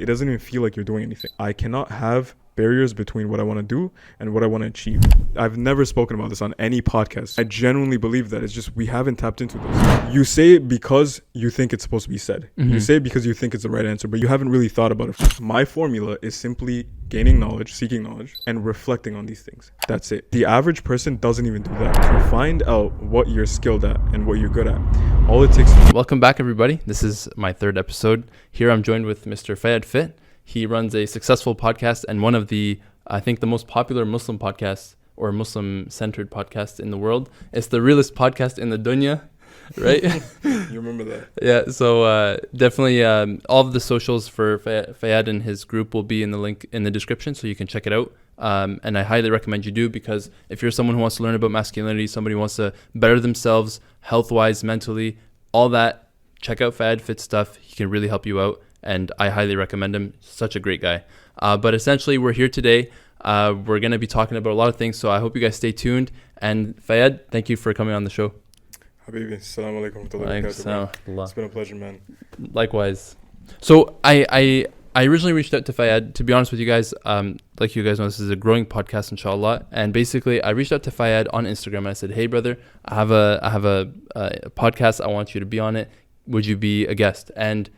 it doesn't even feel like you're doing anything. I cannot have barriers between what I want to do and what I want to achieve. I've never spoken about this on any podcast. I genuinely believe that it's just we haven't tapped into this. You say it because you think it's supposed to be said. You say it because you think it's the right answer, but you haven't really thought about it. My formula is simply gaining knowledge, seeking knowledge, and reflecting on these things. That's it. The average person doesn't even do that. To find out what you're skilled at and what you're good at, all it takes. Welcome back, everybody. This is my third episode. Here I'm joined with Mr. Faiyad Fit. He runs a successful podcast and one of the, I think, the most popular Muslim podcasts or Muslim-centered podcasts in the world. It's the realest podcast in the dunya, right? You remember that? Yeah, so definitely all of the socials for Faiyad and his group will be in the link in the description, so you can check it out. And I highly recommend you do, because if you're someone who wants to learn about masculinity, somebody who wants to better themselves health-wise, mentally, all that, check out Faiyad Fit stuff. He can really help you out. And I highly recommend him. Such a great guy. But essentially, we're here today. We're going to be talking about a lot of things. So I hope you guys stay tuned. And Faiyad, thank you for coming on the show. Habibi, assalamu alaikum. It's been a pleasure, man. Likewise. So I originally reached out to Faiyad. To be honest with you guys, like you guys know, this is a growing podcast, inshallah. And basically, I reached out to Faiyad on Instagram. And I said, hey, brother, I have a podcast. I want you to be on it. Would you be a guest? And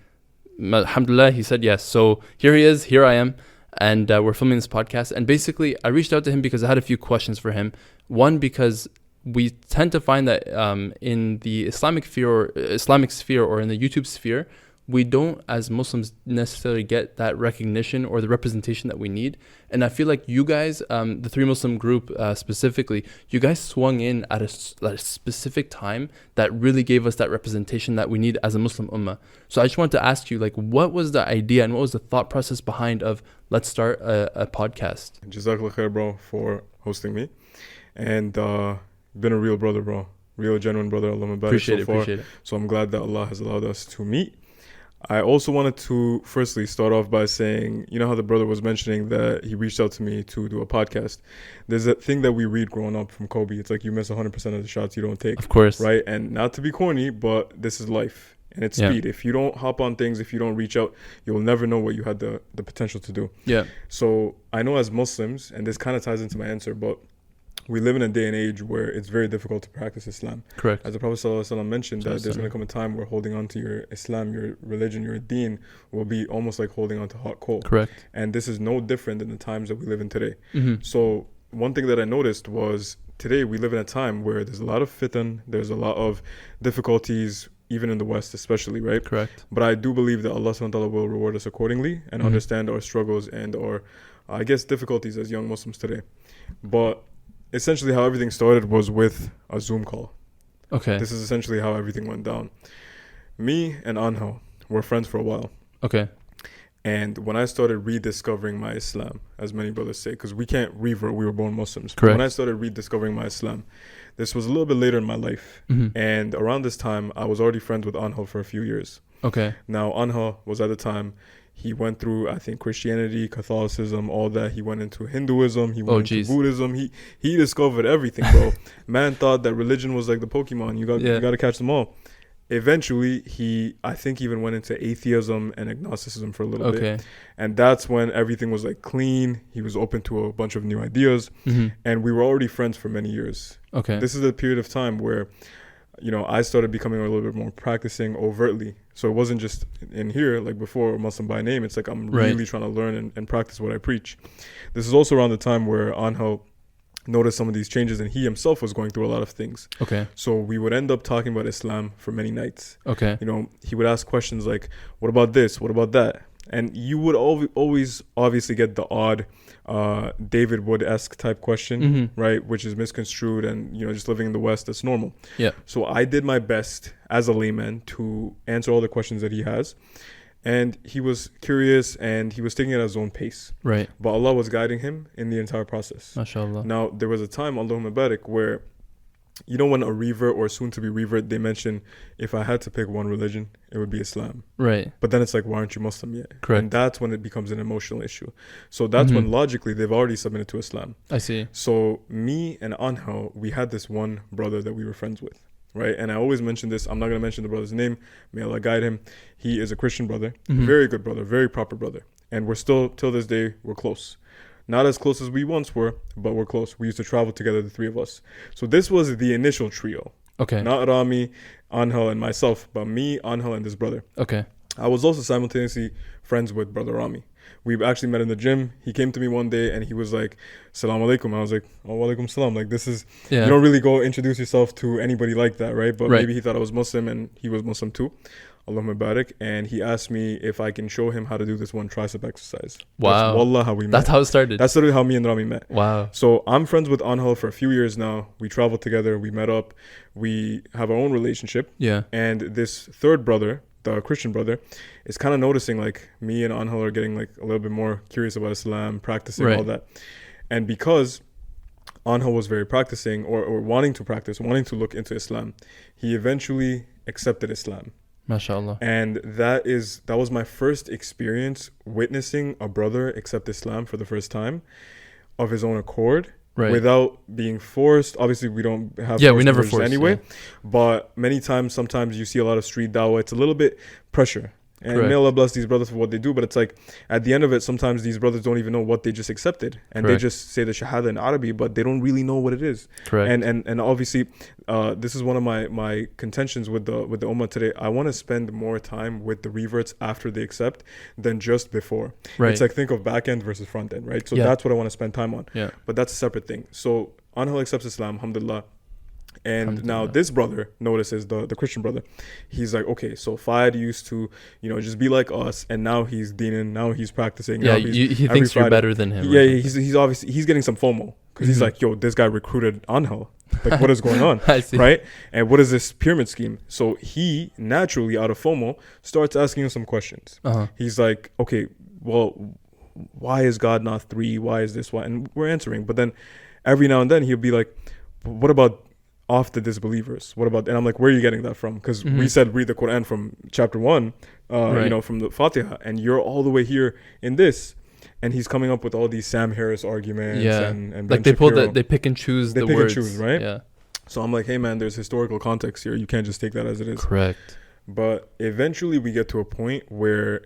alhamdulillah, he said yes. So here he is, here I am, and we're filming this podcast. And basically, I reached out to him because I had a few questions for him. One, because we tend to find that in the Islamic sphere or in the YouTube sphere, we don't, as Muslims, necessarily get that recognition or the representation that we need. And I feel like you guys, the Three Muslim group specifically, you guys swung in at a specific time that really gave us that representation that we need as a Muslim ummah. So I just wanted to ask you, like, what was the idea and what was the thought process behind of let's start a podcast? Jazakallah khair, bro, for hosting me. And been a real brother, bro. Real, genuine brother. Allah mabarak. Appreciate it. So I'm glad that Allah has allowed us to meet. I also wanted to firstly start off by saying, you know how the brother was mentioning that he reached out to me to do a podcast. There's a thing that we read growing up from Kobe. It's like you miss 100% of the shots you don't take. Of course. Right? And not to be corny, but this is life. And it's speed. If you don't hop on things, if you don't reach out, you'll never know what you had the potential to do. Yeah. So I know as Muslims, and this kind of ties into my answer, but we live in a day and age where it's very difficult to practice Islam. Correct. As the Prophet ﷺ mentioned, that there's going to come a time where holding on to your Islam, your religion, your deen will be almost like holding on to hot coal. Correct. And this is no different than the times that we live in today. Mm-hmm. So one thing that I noticed was today we live in a time where there's a lot of fitan, there's a lot of difficulties, even in the West especially, right? Correct. But I do believe that Allah subhanahu wa ta'ala will reward us accordingly and understand our struggles and our, I guess, difficulties as young Muslims today. But essentially how everything started was with a Zoom call. Okay. This is essentially how everything went down. Me and Anhel were friends for a while. Okay. And when I started rediscovering my Islam, as many brothers say, because we can't revert, we were born Muslims. Correct. When I started rediscovering my Islam, this was a little bit later in my life. And around this time, I was already friends with Anhel for a few years. Okay. Now, Anhel was at the time, he went through, I think, Christianity, Catholicism, all that. He went into Hinduism. He went into Buddhism. He discovered everything, bro. Man thought that religion was like the Pokemon. You got to catch them all. Eventually, I think even went into atheism and agnosticism for a little bit. And that's when everything was like clean. He was open to a bunch of new ideas. And we were already friends for many years. Okay. This is a period of time where, you know, I started becoming a little bit more practicing overtly. So it wasn't just in here, like before, Muslim by name. It's like I'm really trying to learn and practice what I preach. This is also around the time where Anhel noticed some of these changes and he himself was going through a lot of things. Okay. So we would end up talking about Islam for many nights. Okay. You know, he would ask questions like, what about this? What about that? And you would always obviously get the odd David Wood-esque type question, right? Which is misconstrued and, you know, just living in the West, that's normal. Yeah. So I did my best as a layman to answer all the questions that he has. And he was curious and he was taking it at his own pace. Right. But Allah was guiding him in the entire process. MashaAllah. Now, there was a time, Allahumma barik, where, you know, when a revert or soon to be revert, they mention if I had to pick one religion, it would be Islam. Right. But then it's like, why aren't you Muslim yet? Correct. And that's when it becomes an emotional issue. So that's when logically they've already submitted to Islam. I see. So me and Anhel, we had this one brother that we were friends with. Right. And I always mention this. I'm not going to mention the brother's name. May Allah guide him. He is a Christian brother. Very good brother. Very proper brother. and we're still till this day we're close. Not as close as we once were, but we're close. We used to travel together, the three of us. So this was the initial trio. Okay. Not Rami, Angel, and myself, but me, Angel, and this brother. Okay. I was also simultaneously friends with brother Rami. We actually met in the gym. He came to me one day and he was like, "Salaam alaikum." I was like, "Oh, walaikum salam." Like, this is, Yeah. you don't really go introduce yourself to anybody like that, right? But Right. maybe he thought I was Muslim and he was Muslim too. Allahumma barik. And he asked me if I can show him how to do this one tricep exercise. Wow. That's wallah how we met. That's how it started. That's literally how me and Rami met. Wow. So I'm friends with Angel for a few years now. We traveled together. We met up. We have our own relationship. Yeah. And this third brother, the Christian brother, is kind of noticing like me and Angel are getting like a little bit more curious about Islam, practicing Right. all that. And because Angel was very practicing or wanting to practice, wanting to look into Islam, he eventually accepted Islam. MashaAllah. And that was my first experience witnessing a brother accept Islam for the first time of his own accord. Right. Without being forced. Obviously, we don't have Yeah, we forced never conversions force anyway. yeah. But sometimes you see a lot of street dawah. It's a little bit pressure. And Correct. may Allah bless these brothers for what they do. But it's like, at the end of it, sometimes these brothers don't even know what they just accepted. And Correct. they just say the shahada in Arabic, but they don't really know what it is. Correct. And obviously, this is one of my contentions with the ummah today. I want to spend more time with the reverts after they accept than just before. Right. It's like, think of back end versus front end, right? So Yeah. that's what I want to spend time on. Yeah. But that's a separate thing. So Angel accepts Islam, alhamdulillah. And now Alhamdulillah. this brother notices, the Christian brother, he's like, okay, so Faiyad used to, just be like us, and now he's deening, now he's practicing. Yeah, now he's, he every thinks you're Friday- better than him. or Yeah, something. he's obviously, he's getting some FOMO, because he's Mhm. like, yo, this guy recruited Angel. Like, what is going on? I see. Right? And what is this pyramid scheme? So he naturally, out of FOMO, starts asking him some questions. Uh-huh. He's like, okay, well, why is God not three? Why is this? Why? And we're answering. But then every now and then he'll be like, what about off the disbelievers? What about? And I'm like, where are you getting that from? Because we Mhm. said read the Quran from chapter 1, Right. from the Fatiha, and you're all the way here in this. And he's coming up with all these Sam Harris arguments. Yeah. And Like Ben they pull Shapiro. they pick and choose They the pick and words. choose, right? Yeah. So I'm like, hey man, there's historical context here. You can't just take that as it is. Correct. But eventually we get to a point where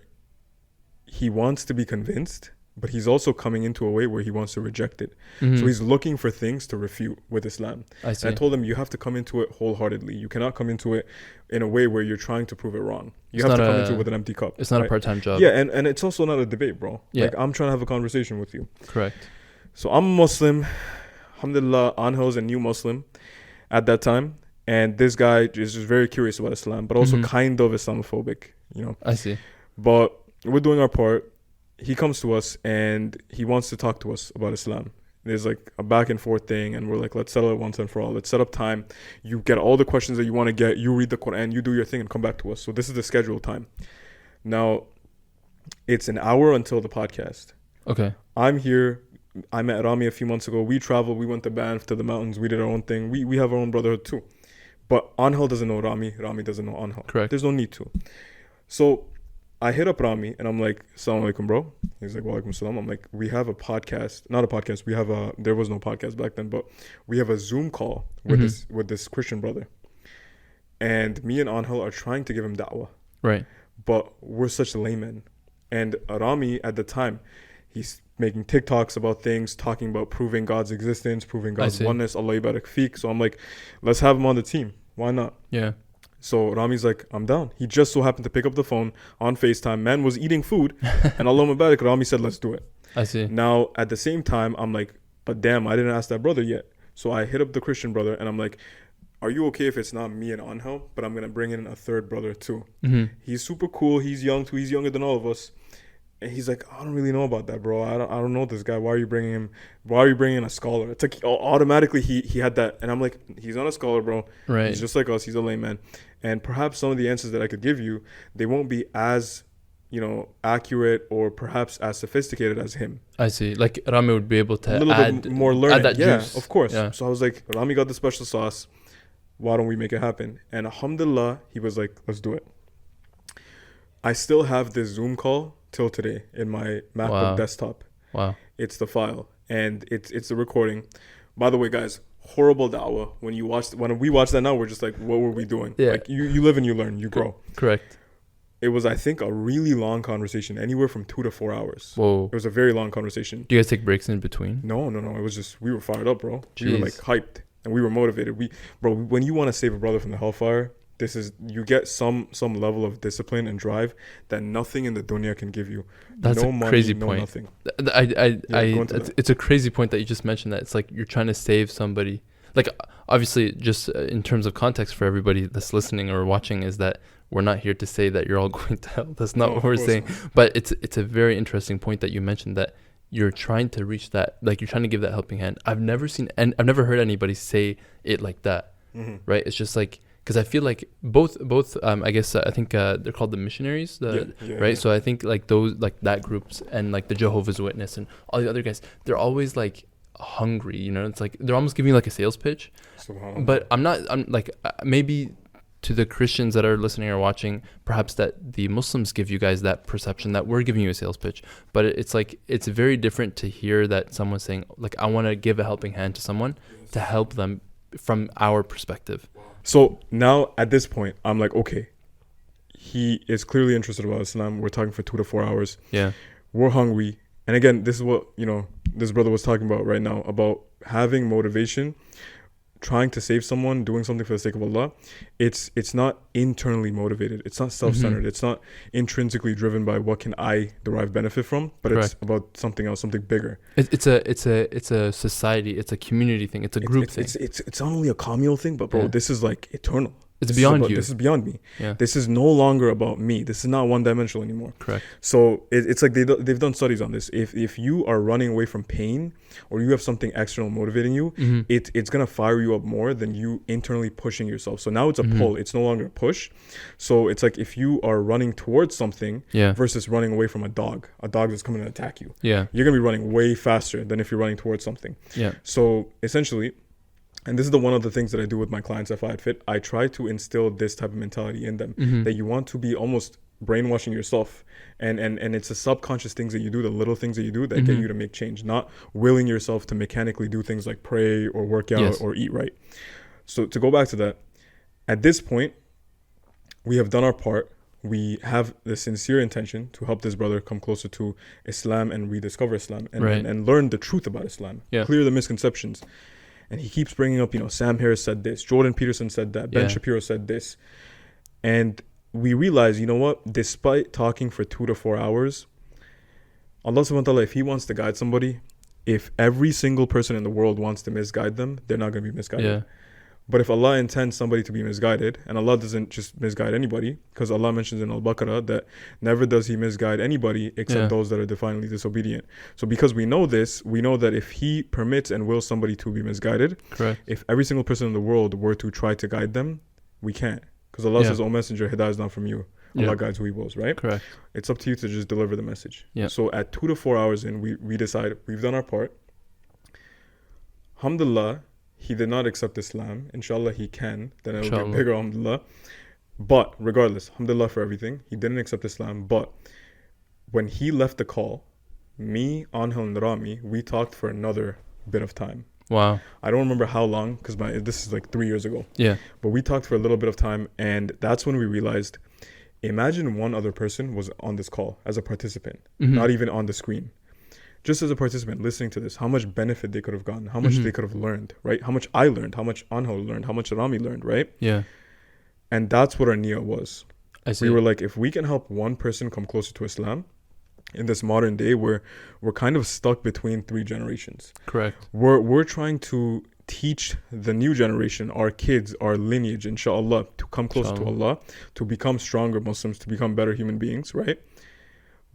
he wants to be convinced, but he's also coming into a way where he wants to reject it. Mhm. So he's looking for things to refute with Islam. I see. And I told him, you have to come into it wholeheartedly. You cannot come into it in a way where you're trying to prove it wrong. You It's have to not come a- into it with an empty cup. It's not right? a part-time job. Yeah, and it's also not a debate, bro. Yeah. Like, I'm trying to have a conversation with you. Correct. So I'm a Muslim. Alhamdulillah, Angel's a new Muslim at that time. And this guy is just very curious about Islam, but also Mhm. kind of Islamophobic, I see. But we're doing our part. He comes to us and he wants to talk to us about Islam. There's like a back and forth thing, and we're like, let's settle it once and for all. Let's set up time. You get all the questions that you want to get. You read the Quran, you do your thing, and come back to us. So this is the scheduled time. Now, it's an hour until the podcast. Okay. I'm here. I met Rami a few months ago. We traveled. We went to Banff, to the mountains. We did our own thing. We have our own brotherhood too. But Angel doesn't know Rami. Rami doesn't know Angel. Correct. There's no need to. So I hit up Rami and I'm like, Assalamu alaikum, bro. He's like, Wa alaikum salam. I'm like, we have a podcast. Not a podcast. There was no podcast back then, but we have a Zoom call with Mhm. this Christian brother. And me and Angel are trying to give him da'wah. Right. But we're such laymen. And Rami at the time, he's making TikToks about things, talking about proving God's existence, proving God's see. oneness, Allah barak feek. So I'm like, let's have him on the team. Why not? Yeah. So Rami's like, I'm down. He just so happened to pick up the phone on FaceTime. Man was eating food. And Allahumma barak, Rami said, let's do it. I see. Now, at the same time, I'm like, but damn, I didn't ask that brother yet. So I hit up the Christian brother and I'm like, are you okay if it's not me and Angel, but I'm going to bring in a third brother too? Mm-hmm. He's super cool. He's young too. He's younger than all of us. And he's like, I don't really know about that, bro. I don't know this guy. Why are you bringing him? Why are you bringing in a scholar? It's like automatically he had that. And I'm like, he's not a scholar, bro. Right. He's just like us. He's a layman. And perhaps some of the answers that I could give you, they won't be as, accurate or perhaps as sophisticated as him. I see. Like Rami would be able to A little add bit more learning. add that Yeah, juice. of course. Yeah. So I was like, Rami got the special sauce. Why don't we make it happen? And alhamdulillah, he was like, let's do it. I still have this Zoom call till today in my MacBook Wow. desktop. Wow. It's the file and it's the recording. By the way, guys, horrible da'wah. When we watch that now, we're just like, what were we doing? Yeah. Like you live and you learn, you grow. Correct. It was, I think, a really long conversation, anywhere from 2 to 4 hours. Whoa. It was a very long conversation. Do you guys take breaks in between? No. It was just, we were fired up, bro. We were like Jeez. hyped and we were motivated. Bro, when you want to save a brother from the hellfire, you get some level of discipline and drive that nothing in the dunya can give you. That's no a money, crazy no point. nothing. It's a crazy point that you just mentioned, that it's like you're trying to save somebody. Like, obviously, just in terms of context for everybody that's listening or watching, is that we're not here to say that you're all going to hell. That's not what we're saying. But it's a very interesting point that you mentioned, that you're trying to reach that, like you're trying to give that helping hand. I've never heard anybody say it like that, right? It's just like, because I feel like both I guess I think they're called the missionaries, right? Yeah. So I think like those, like that groups, and like the Jehovah's Witness and all the other guys, they're always like hungry, you know. It's like they're almost giving like a sales pitch. But I'm like, maybe to the Christians that are listening or watching, perhaps that the Muslims give you guys that perception that we're giving you a sales pitch. But it's like, it's very different to hear that someone's saying, like, I want to give a helping hand to someone to help them from our perspective. So now at this point, I'm like, okay, he is clearly interested about Islam. We're talking for 2 to 4 hours. Yeah. We're hungry. And again, this is what, this brother was talking about right now, about having motivation, trying to save someone, doing something for the sake of Allah. It's not internally motivated. It's not self-centered. It's not intrinsically driven by what can I derive benefit from, but Correct. It's about something else, something bigger. It's a society. It's a community thing. It's a group thing. It's not only a communal thing, but bro, this is like eternal. It's beyond you. This is beyond me. Yeah. This is no longer about me. This is not one-dimensional anymore. Correct. So it's like they've done studies on this. If you are running away from pain, or you have something external motivating you, it's gonna fire you up more than you internally pushing yourself. So now it's a pull. It's no longer a push. So it's like if you are running towards something versus running away from a dog that's coming to attack you. Yeah. You're gonna be running way faster than if you're running towards something. Yeah. So essentially, and this is one of the things that I do with my clients at Faiyad Fit, I try to instill this type of mentality in them, that you want to be almost brainwashing yourself. And it's the subconscious things that you do, the little things that you do that get you to make change, not willing yourself to mechanically do things like pray or work out or eat right. So to go back to that, at this point, we have done our part. We have the sincere intention to help this brother come closer to Islam and rediscover Islam and learn the truth about Islam, clear the misconceptions. And he keeps bringing up, Sam Harris said this, Jordan Peterson said that, Ben Shapiro said this. And we realize, you know what? Despite talking for 2 to 4 hours, Allah subhanahu wa ta'ala, if he wants to guide somebody, if every single person in the world wants to misguide them, they're not going to be misguided. Yeah. But if Allah intends somebody to be misguided, and Allah doesn't just misguide anybody, because Allah mentions in Al-Baqarah that never does he misguide anybody except those that are defiantly disobedient. So because we know this, we know that if he permits and wills somebody to be misguided, Correct. If every single person in the world were to try to guide them, we can't. Because Allah says, "O Messenger, Hidayah is not from you. Allah guides who he wills," right? Correct. It's up to you to just deliver the message. Yeah. So at 2 to 4 hours in, we decide we've done our part. Alhamdulillah, he did not accept Islam. Inshallah, he can. Then it will be bigger, alhamdulillah. But regardless, alhamdulillah for everything. He didn't accept Islam. But when he left the call, me, Angel, and Rami, we talked for another bit of time. Wow. I don't remember how long, because this is like 3 years ago. Yeah. But we talked for a little bit of time, and that's when we realized, imagine one other person was on this call as a participant, not even on the screen. Just as a participant listening to this, how much benefit they could have gotten, how much they could have learned, right? How much I learned, how much Angel learned, how much Rami learned, right? Yeah. And that's what our niyyah was. I see. We were like, if we can help one person come closer to Islam, in this modern day where we're kind of stuck between 3 generations. Correct. We're trying to teach the new generation, our kids, our lineage, inshallah, to come closer to Allah, to become stronger Muslims, to become better human beings, right?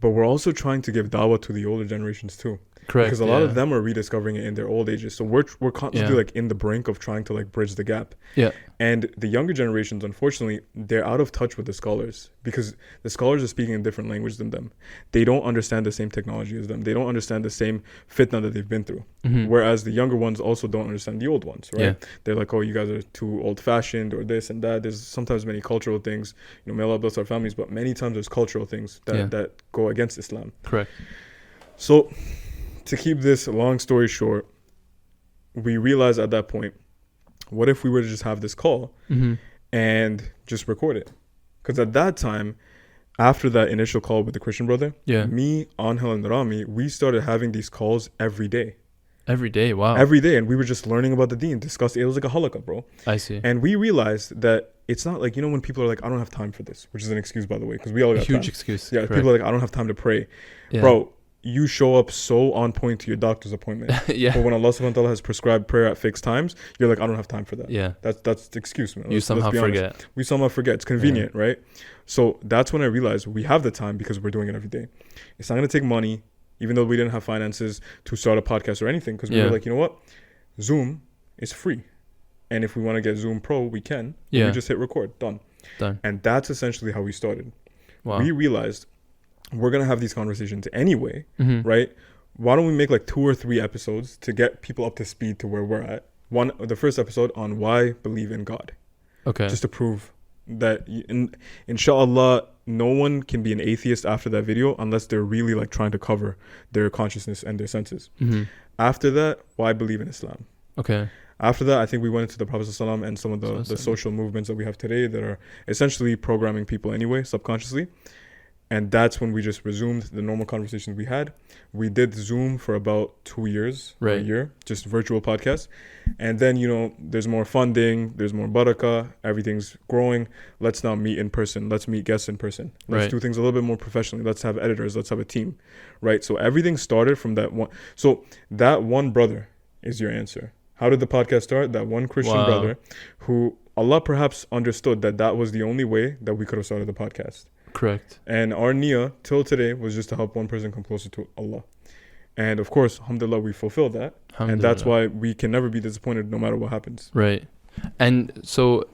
But we're also trying to give dawah to the older generations too. Correct. Because a lot of them are rediscovering it in their old ages. So we're constantly like in the brink of trying to like bridge the gap. Yeah. And the younger generations, unfortunately, they're out of touch with the scholars because the scholars are speaking a different language than them. They don't understand the same technology as them. They don't understand the same fitna that they've been through. Whereas the younger ones also don't understand the old ones, right? Yeah. They're like, oh, you guys are too old-fashioned or this and that. There's sometimes many cultural things. May Allah bless our families, but many times there's cultural things that go against Islam. Correct. So to keep this long story short, we realized at that point, what if we were to just have this call and just record it? Because at that time, after that initial call with the Christian brother, Yeah. me, Angel, and Rami, we started having these calls every day. Every day. Wow. Every day. And we were just learning about the deen, discussing. It was like a halaqah, bro. I see. And we realized that it's not like, when people are like, I don't have time for this, which is an excuse, by the way, because we all got Huge time. excuse. Yeah, Correct. people are like, I don't have time to pray. Yeah. Bro, you show up so on point to your doctor's appointment. Yeah. But when Allah subhanahu wa ta'ala has prescribed prayer at fixed times, you're like, I don't have time for that. Yeah. That's the excuse, man. You somehow be honest. forget. We somehow forget. It's convenient, right? So that's when I realized we have the time because we're doing it every day. It's not going to take money, even though we didn't have finances to start a podcast or anything, because we were like, you know what? Zoom is free. And if we want to get Zoom Pro, we can. Yeah. We just hit record. Done. And that's essentially how we started. Wow. We realized we're going to have these conversations anyway, Mm-hmm. right? Why don't we make like 2 or 3 episodes to get people up to speed to where we're at? The first episode on why believe in God. Okay. Just to prove that, inshallah, no one can be an atheist after that video unless they're really like trying to cover their consciousness and their senses. Mm-hmm. After that, why believe in Islam? Okay. After that, I think we went into the Prophet ﷺ and some of the social movements that we have today that are essentially programming people anyway, subconsciously. And that's when we just resumed the normal conversations we had. We did Zoom for about 2 years, or a year, just virtual podcasts. And then, there's more funding, there's more barakah, everything's growing. Let's now meet in person. Let's meet guests in person. Let's do things a little bit more professionally. Let's have editors. Let's have a team, right? So everything started from that one. So that one brother is your answer. How did the podcast start? That one Christian brother who Allah perhaps understood that was the only way that we could have started the podcast. Correct. And our niyyah till today was just to help one person come closer to Allah. And of course, alhamdulillah, we fulfilled that. And that's why we can never be disappointed no matter what happens. Right. And so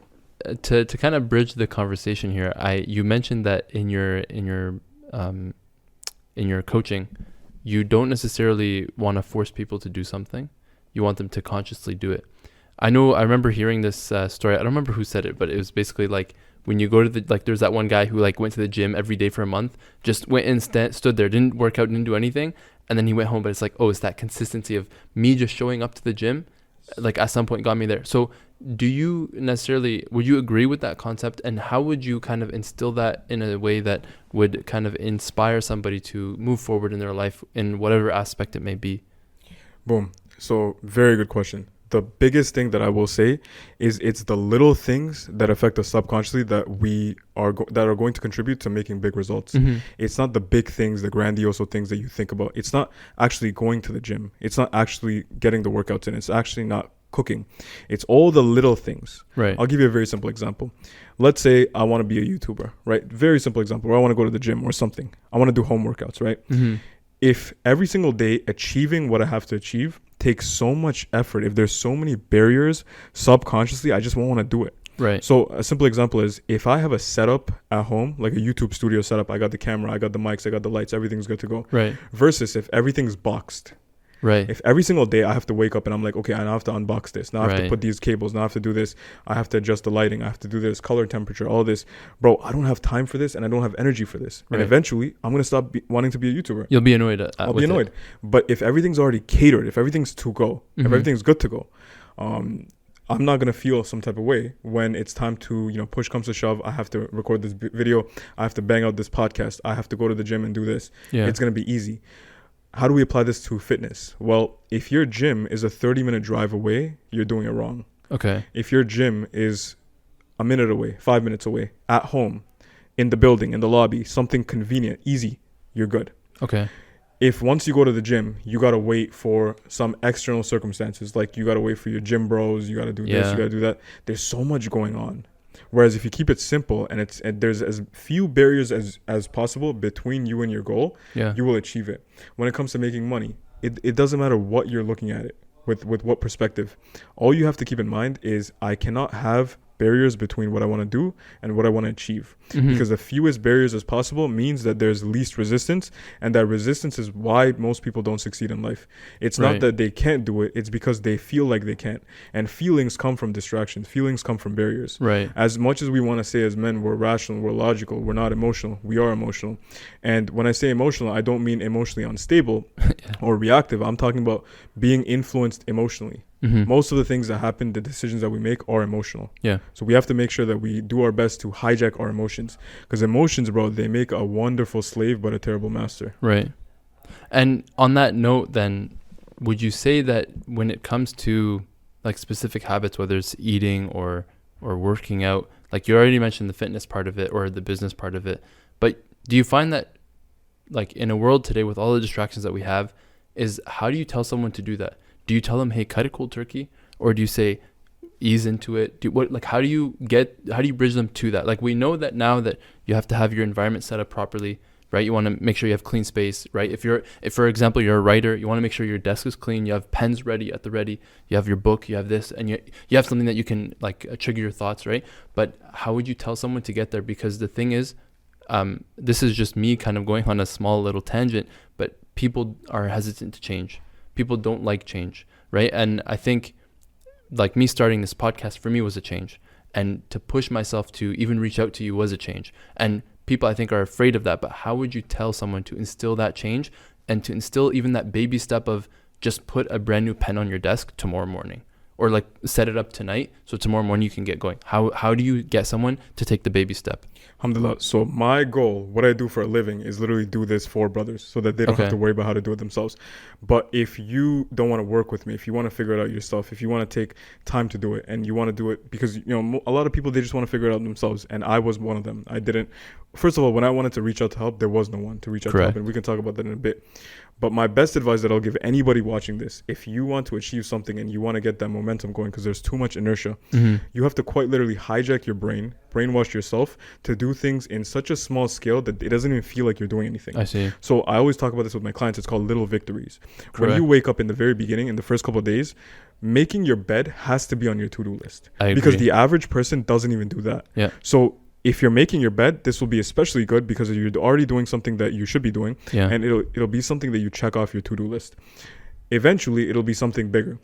to kind of bridge the conversation here, you mentioned that in your coaching, you don't necessarily want to force people to do something. You want them to consciously do it. I remember hearing this story. I don't remember who said it, but it was basically like, when you go to there's that one guy who like went to the gym every day for a month, just went and stood there, didn't work out, didn't do anything. And then he went home, but it's like, it's that consistency of me just showing up to the gym, like at some point got me there. So would you agree with that concept? And how would you kind of instill that in a way that would kind of inspire somebody to move forward in their life in whatever aspect it may be? Boom. So very good question. The biggest thing that I will say is it's the little things that affect us subconsciously that that are going to contribute to making big results. Mm-hmm. It's not the big things, the grandiose things that you think about. It's not actually going to the gym. It's not actually getting the workouts in. It's actually not cooking. It's all the little things. Right. I'll give you a very simple example. Let's say I want to be a YouTuber, right? Very simple example. Or I want to go to the gym or something. I want to do home workouts, right? Mm-hmm. If every single day achieving what I have to achieve takes so much effort, if there's so many barriers subconsciously, I just won't want to do it. Right. So a simple example is if I have a setup at home, like a YouTube studio setup, I got the camera, I got the mics, I got the lights, everything's good to go. Right. Versus if everything's boxed. Right. If every single day I have to wake up and I'm like, okay, I now have to unbox this. Now I have to put these cables. Now I have to do this. I have to adjust the lighting. I have to do this, color temperature, all this. Bro, I don't have time for this and I don't have energy for this. And eventually I'm going to stop wanting to be a YouTuber. You'll be annoyed. I'll be annoyed. But if everything's already catered, if everything's to go, if everything's good to go, I'm not going to feel some type of way when it's time to, push comes to shove. I have to record this video. I have to bang out this podcast. I have to go to the gym and do this. Yeah. It's going to be easy. How do we apply this to fitness? Well, if your gym is a 30-minute drive away, you're doing it wrong. Okay. If your gym is a minute away, 5 minutes away, at home, in the building, in the lobby, something convenient, easy, you're good. Okay. If once you go to the gym, you got to wait for some external circumstances, like you got to wait for your gym bros, you got to do this, you got to do that. There's so much going on. Whereas if you keep it simple and there's as few barriers as possible between you and your goal, you will achieve it. When it comes to making money, it doesn't matter what you're looking at it, with what perspective. All you have to keep in mind is I cannot have barriers between what I want to do and what I want to achieve. Mm-hmm. Because the fewest barriers as possible means that there's least resistance, and that resistance is why most people don't succeed in life. It's not that they can't do it, it's because they feel like they can't. And feelings come from distractions. Feelings come from barriers. Right. As much as we want to say as men we're rational, we're logical, we're not emotional. We are emotional. And when I say emotional, I don't mean emotionally unstable or reactive. I'm talking about being influenced emotionally. Most of the things that happen, the decisions that we make are emotional. Yeah. So we have to make sure that we do our best to hijack our emotions. Because emotions, bro, they make a wonderful slave but a terrible master. Right. And on that note, then, would you say that when it comes to like specific habits, whether it's eating or working out, like you already mentioned the fitness part of it or the business part of it, but do you find that like in a world today with all the distractions that we have, is how do you tell someone to do that? Do you tell them, hey, cut a cold turkey? Or do you say, ease into it? How do you bridge them to that? Like, we know that now that you have to have your environment set up properly, right? You want to make sure you have clean space, right? If for example, you're a writer, you want to make sure your desk is clean. You have pens ready at the ready. You have your book, you have this, and you have something that you can like trigger your thoughts, right? But how would you tell someone to get there? Because the thing is, this is just me kind of going on a small little tangent, but people are hesitant to change. People don't like change, right? And I think like me starting this podcast for me was a change, and to push myself to even reach out to you was a change. And people I think are afraid of that, but how would you tell someone to instill that change and to instill even that baby step of just put a brand new pen on your desk tomorrow morning, or like set it up tonight so tomorrow morning you can get going? How do you get someone to take the baby step? Alhamdulillah. So my goal, what I do for a living, is literally do this for brothers so that they don't have to worry about how to do it themselves. But if you don't want to work with me, if you want to figure it out yourself, if you want to take time to do it and you want to do it because, a lot of people, they just want to figure it out themselves. And I was one of them. I didn't. First of all, when I wanted to reach out to help, there was no one to reach out to help. And we can talk about that in a bit. But my best advice that I'll give anybody watching this, if you want to achieve something and you want to get that momentum going because there's too much inertia, you have to quite literally hijack your brain, brainwash yourself to do things in such a small scale that it doesn't even feel like you're doing anything. I see. So I always talk about this with my clients. It's called little victories. Correct. When you wake up in the very beginning, in the first couple of days, making your bed has to be on your to-do list. I agree. Because the average person doesn't even do that. Yeah. So if you're making your bed, this will be especially good because you're already doing something that you should be doing. Yeah. And it'll be something that you check off your to-do list. Eventually, it'll be something bigger.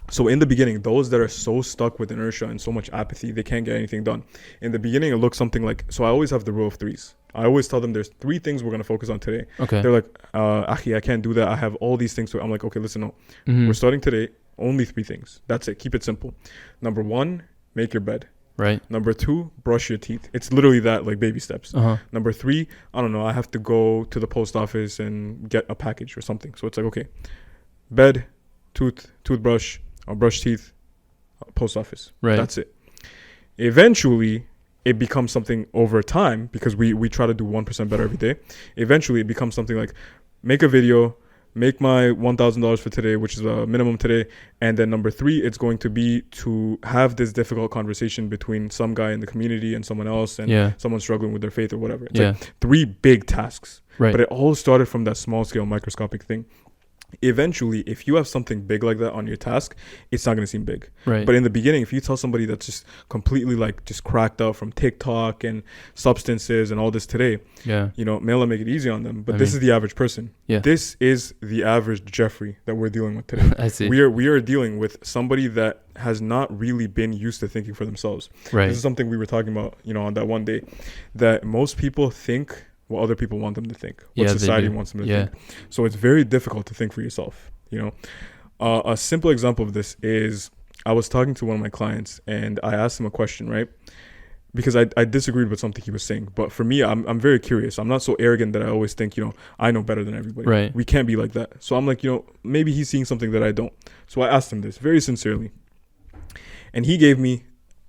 So in the beginning, those that are so stuck with inertia and so much apathy, they can't get anything done. In the beginning, it looks something like, so I always have the rule of threes. I always tell them there's 3 things we're going to focus on today. Okay. They're like, Akhi, I can't do that. I have all these things. I'm like, okay, listen, no. We're starting today. Only 3 things. That's it. Keep it simple. Number 1, make your bed. Right. Number 2, brush your teeth. It's literally that, like baby steps. Number 3, I don't know, I have to go to the post office and get a package or something. So it's like, okay, bed, toothbrush, brush teeth, post office. Right. That's it. Eventually, it becomes something over time because we try to do 1% better every day. Eventually, it becomes something like make a video, make my $1,000 for today, which is a minimum today. And then number 3, it's going to be to have this difficult conversation between some guy in the community and someone else and someone struggling with their faith or whatever. It's like 3 big tasks. Right. But it all started from that small scale microscopic thing. Eventually, if you have something big like that on your task, it's not going to seem big. Right. But in the beginning, if you tell somebody that's just completely like just cracked out from TikTok and substances and all this today, may Allah make it easy on them. But this is the average person. Yeah. This is the average Jeffrey that we're dealing with today. I see. We are dealing with somebody that has not really been used to thinking for themselves. Right. This is something we were talking about, on that one day, that most people think what other people want them to think, what society wants them to think. So it's very difficult to think for yourself. A simple example of this is I was talking to one of my clients and I asked him a question, right? Because I disagreed with something he was saying. But for me, I'm very curious. I'm not so arrogant that I always think, I know better than everybody. Right. We can't be like that. So I'm like, maybe he's seeing something that I don't. So I asked him this very sincerely. And he gave me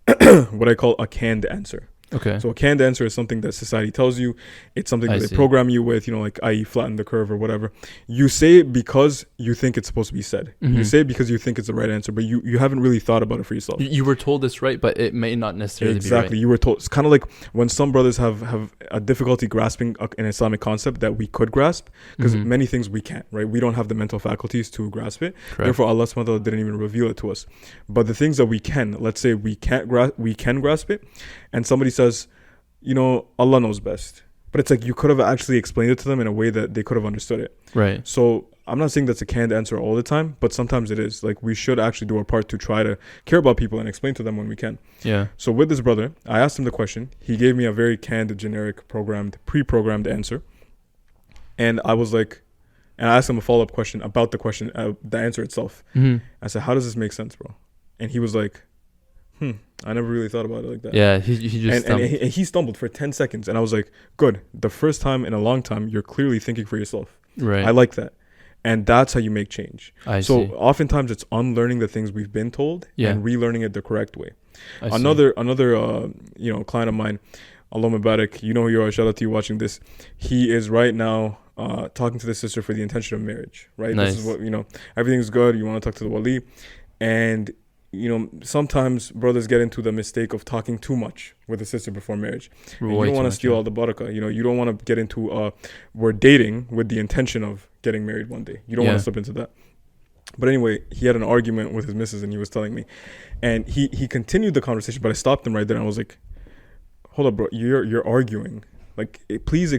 what I call a canned answer. Okay. So a canned answer is something that society tells you. It's something that they program you with, like i.e. flatten the curve or whatever. You say it because you think it's supposed to be said. You say it because you think it's the right answer, but you haven't really thought about it for yourself. You were told it's right, but it may not necessarily be right. Exactly. You were told. It's kind of like when some brothers have a difficulty grasping an Islamic concept that we could grasp, because many things we can't, right? We don't have the mental faculties to grasp it. Correct. Therefore, Allah subhanahu wa ta'ala didn't even reveal it to us. But the things that we can, let's say we can grasp it, and somebody says, Allah knows best. But it's like you could have actually explained it to them in a way that they could have understood it. Right. So I'm not saying that's a canned answer all the time, but sometimes it is. Like we should actually do our part to try to care about people and explain to them when we can. Yeah. So with this brother, I asked him the question. He gave me a very canned, generic, pre-programmed answer. And I was like, And I asked him a follow-up question about the answer itself. Mm-hmm. I said, how does this make sense, bro? And he was like, I never really thought about it like that. Yeah, he just and he stumbled for 10 seconds. And I was like, good. The first time in a long time, you're clearly thinking for yourself. Right. I like that. And that's how you make change. I so see. Oftentimes it's unlearning the things we've been told and relearning it the correct way. I Another client of mine, Allah Mubarak, you know who you are, shout out to you watching this. He is right now talking to the sister for the intention of marriage, right? Nice. This is what, everything's good. You want to talk to the wali. And, sometimes brothers get into the mistake of talking too much with a sister before marriage. And you don't want to steal all the barakah. You don't want to get into, we're dating with the intention of getting married one day. You don't want to slip into that. But anyway, he had an argument with his missus and he was telling me. And he continued the conversation, but I stopped him right there and I was like, hold up, bro, you're arguing. Like, please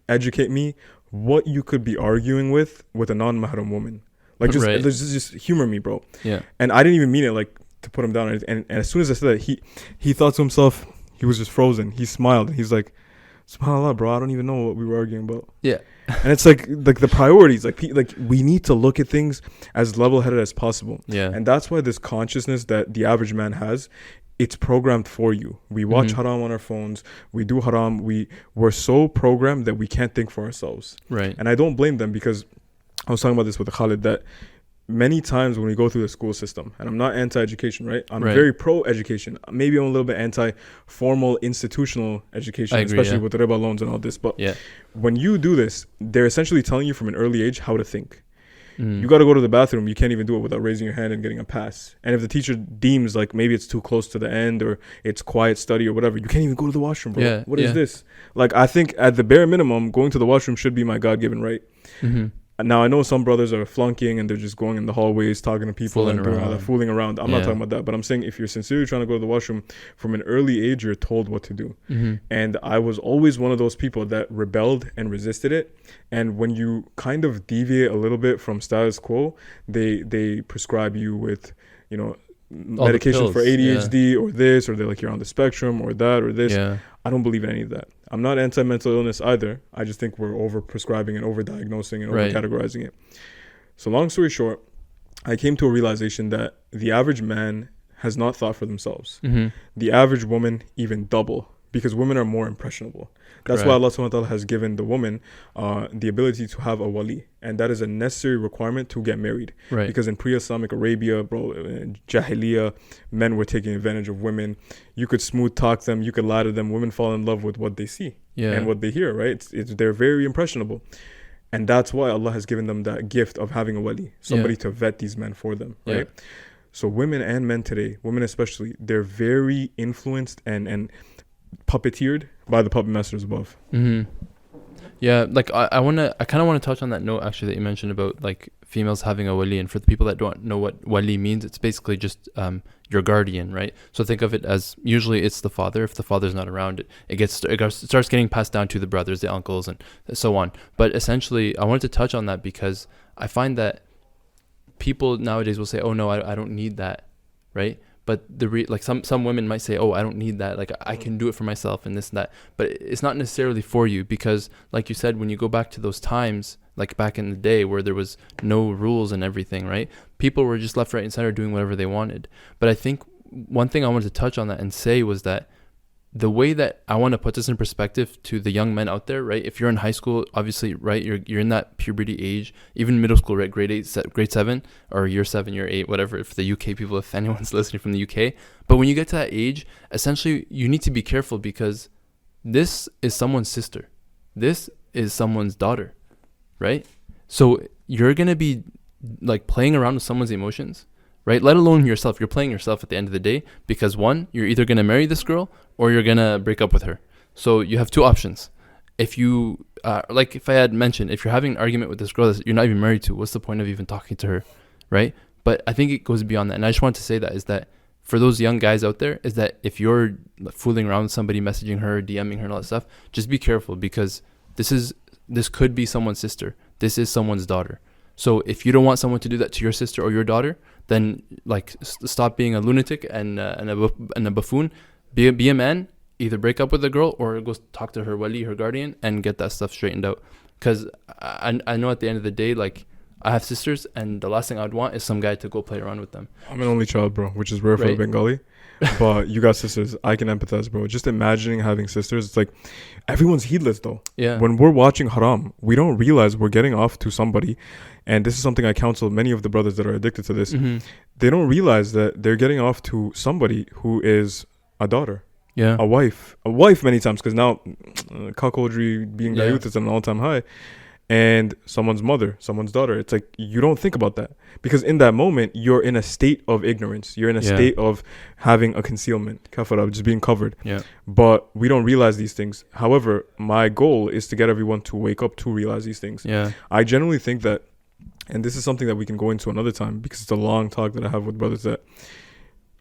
educate me what you could be arguing with a non-mahram woman. Like, just humor me, bro. Yeah. And I didn't even mean it, like, to put him down. And as soon as I said that, he thought to himself, he was just frozen. He smiled. And he's like, SubhanAllah, bro, I don't even know what we were arguing about. Yeah. And it's like the priorities. Like we need to look at things as level-headed as possible. Yeah. And that's why this consciousness that the average man has, it's programmed for you. We watch haram on our phones. We do haram. We're so programmed that we can't think for ourselves. Right. And I don't blame them, because I was talking about this with Khalid, that many times when we go through the school system, and I'm not anti-education, right? I'm very pro-education. Maybe I'm a little bit anti-formal institutional education, especially with the riba loans and all this. But when you do this, they're essentially telling you from an early age how to think. You got to go to the bathroom. You can't even do it without raising your hand and getting a pass. And if the teacher deems like maybe it's too close to the end or it's quiet study or whatever, you can't even go to the washroom, bro. What is this? Like, I think at the bare minimum, going to the washroom should be my God-given right. Now, I know some brothers are flunking and they're just going in the hallways, talking to people and doing all that, fooling around. I'm not talking about that. But I'm saying if you're sincerely trying to go to the washroom, from an early age, you're told what to do. And I was always one of those people that rebelled and resisted it. And when you kind of deviate a little bit from status quo, they prescribe you with, medication for ADHD or this, or they're like, you're on the spectrum or that or this. I don't believe in any of that. I'm not anti-mental illness either. I just think we're over-prescribing and over-diagnosing and over-categorizing it. So long story short, I came to a realization that the average man has not thought for themselves. The average woman even double, because women are more impressionable. That's why Allah subhanahu wa ta'ala has given the woman the ability to have a wali. And that is a necessary requirement to get married. Because in pre-Islamic Arabia, bro, in Jahiliyyah, men were taking advantage of women. You could smooth talk them. You could lie to them. Women fall in love with what they see and what they hear, right? They're very impressionable. And that's why Allah has given them that gift of having a wali, somebody to vet these men for them, right? So women and men today, women especially, they're very influenced and puppeteered by the puppet masters above. Yeah, like I kind of want to touch on that note actually that you mentioned about like females having a wali. And for the people that don't know what wali means, it's basically just your guardian, right? So think of it as, usually it's the father. If the father's not around, it starts getting passed down to the brothers, the uncles, and so on. But essentially, I wanted to touch on that because I find that people nowadays will say, "Oh no, I don't need that," right? But some women might say, "Oh, I don't need that. Like I can do it for myself and this and that." But it's not necessarily for you, because, like you said, when you go back to those times, like back in the day where there was no rules and everything, right? People were just left, right, and center doing whatever they wanted. But I think one thing I wanted to touch on that and say was that the way that I want to put this in perspective to the young men out there, right? If you're in high school, obviously, right, you're in that puberty age, even middle school, right? Grade 7, or year 7, year 8, whatever, if the UK people, if anyone's listening from the UK. But when you get to that age, essentially, you need to be careful, because this is someone's sister. This is someone's daughter, right? So you're going to be like playing around with someone's emotions, right? Let alone yourself. You're playing yourself at the end of the day, because one, you're either going to marry this girl or you're going to break up with her. So you have two options. If you, like Faiyad mentioned, if you're having an argument with this girl that you're not even married to, what's the point of even talking to her, right? But I think it goes beyond that. And I just want to say that is that for those young guys out there, is that if you're fooling around with somebody, messaging her, DMing her and all that stuff, just be careful, because this could be someone's sister. This is someone's daughter. So if you don't want someone to do that to your sister or your daughter, then like stop being a lunatic and a buffoon. Be a man. Either break up with the girl or go talk to her wali, her guardian, and get that stuff straightened out. Because I know at the end of the day, like, I have sisters, and the last thing I'd want is some guy to go play around with them. I'm an only child, bro, which is rare for a Right. Bengali. But you got sisters. I can empathize, bro. Just imagining having sisters. It's like everyone's heedless, though. Yeah. When we're watching haram, we don't realize we're getting off to somebody. And this is something I counsel many of the brothers that are addicted to this. Mm-hmm. They don't realize that they're getting off to somebody who is a daughter, Yeah. a wife many times, because now cuckoldry being Yeah. youth is at an all-time high, and someone's mother, someone's daughter. It's like you don't think about that, because in that moment you're in a state of ignorance, you're in a Yeah. state of having a concealment, kafara, just being covered. Yeah. But we don't realize these things. However, my goal is to get everyone to wake up to realize these things. Yeah. I generally think that, and this is something that we can go into another time because it's a long talk that I have with brothers, that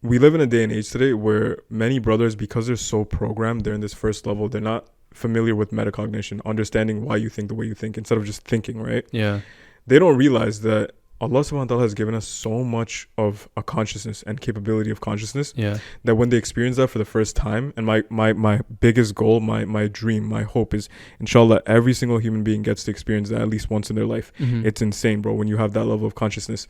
we live in a day and age today where many brothers, because they're so programmed, they're in this first level, they're not familiar with metacognition, understanding why you think the way you think instead of just thinking, right? Yeah. They don't realize that Allah subhanahu wa ta'ala has given us so much of a consciousness and capability of consciousness Yeah. that when they experience that for the first time, and my biggest goal, my dream, my hope is, inshallah, every single human being gets to experience that at least once in their life. Mm-hmm. It's insane, bro. When you have that level of consciousness,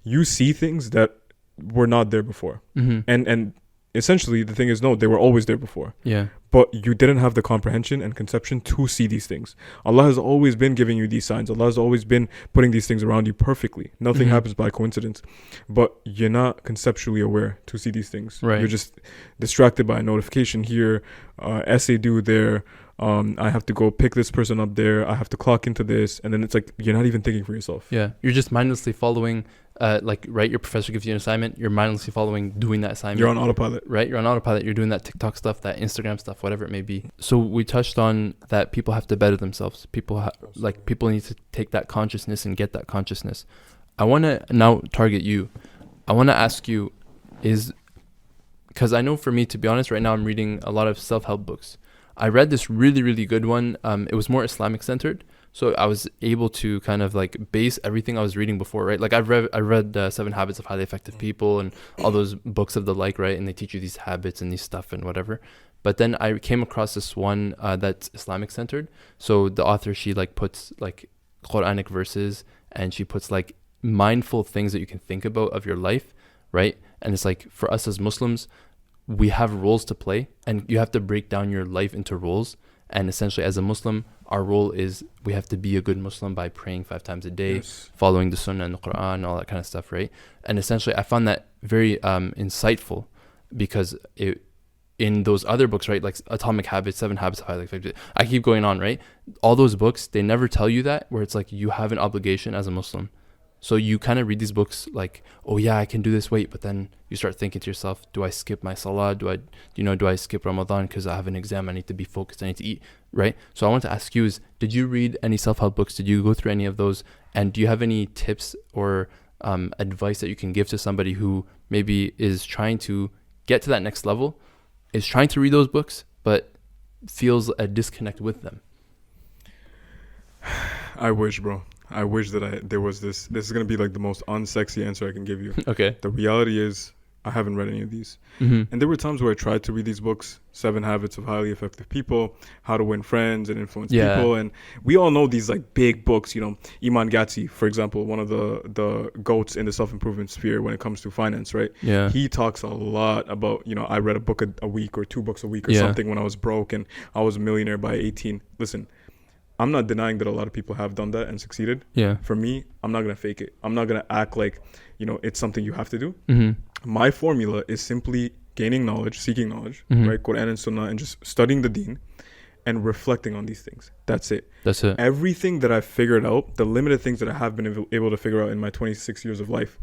you see things that were not there before. Mm-hmm. And essentially the thing is, no, they were always there before, Yeah. but you didn't have the comprehension and conception to see these things. Allah has always been giving you these signs. Allah has always been putting these things around you perfectly. Nothing Mhm. happens by coincidence, but you're not conceptually aware to see these things. Right. You're just distracted by a notification here, essay due there. I have to go pick this person up there. I have to clock into this. And then it's like, you're not even thinking for yourself. Yeah. You're just mindlessly following, like, right, your professor gives you an assignment, you're mindlessly following, doing that assignment. You're on autopilot. Right? You're on autopilot. You're doing that TikTok stuff, that Instagram stuff, whatever it may be. So we touched on that people have to better themselves. People need to take that consciousness and get that consciousness. I want to now target you. I want to ask you, because I know for me, to be honest, right now I'm reading a lot of self-help books. I read this really, really good one. It was more Islamic centered. So I was able to kind of like base everything I was reading before, right? Like I read 7 Habits of Highly Effective People and all those books of the like, right? And they teach you these habits and these stuff and whatever. But then I came across this one that's Islamic centered. So the author, she like puts like Quranic verses, and she puts like mindful things that you can think about of your life, right? And it's like, for us as Muslims, we have roles to play, and you have to break down your life into roles. And essentially, as a Muslim, our role is we have to be a good Muslim by praying 5 times a day, Yes. following the Sunnah and the Quran, all that kind of stuff, right? And essentially, I found that very insightful, because in those other books, right, like Atomic Habits, 7 Habits of Highly Effective, I keep going on, right? All those books, they never tell you that, where it's like you have an obligation as a Muslim. So you kind of read these books like, oh yeah, I can do this, wait, but then you start thinking to yourself, do I skip my salah? Do I skip Ramadan because I have an exam, I need to be focused, I need to eat, right? So I want to ask you did you read any self-help books? Did you go through any of those? And do you have any tips or advice that you can give to somebody who maybe is trying to get to that next level, is trying to read those books, but feels a disconnect with them? I wish, bro. I wish that there was this. This is going to be like the most unsexy answer I can give you. Okay. The reality is, I haven't read any of these. Mm-hmm. And there were times where I tried to read these books, 7 Habits of Highly Effective People, How to Win Friends and Influence People. And we all know these like big books, Iman Gatsi, for example, one of the goats in the self-improvement sphere when it comes to finance, right? Yeah. He talks a lot about, I read a book a week or 2 books a week or something when I was broke and I was a millionaire by 18. Listen, I'm not denying that a lot of people have done that and succeeded. Yeah. For me, I'm not going to fake it. I'm not going to act like, it's something you have to do. Mm-hmm. My formula is simply gaining knowledge, seeking knowledge, Mhm. right? Quran and Sunnah, and just studying the deen and reflecting on these things. That's it. That's it. Everything that I've figured out, the limited things that I have been able to figure out in my 26 years of life,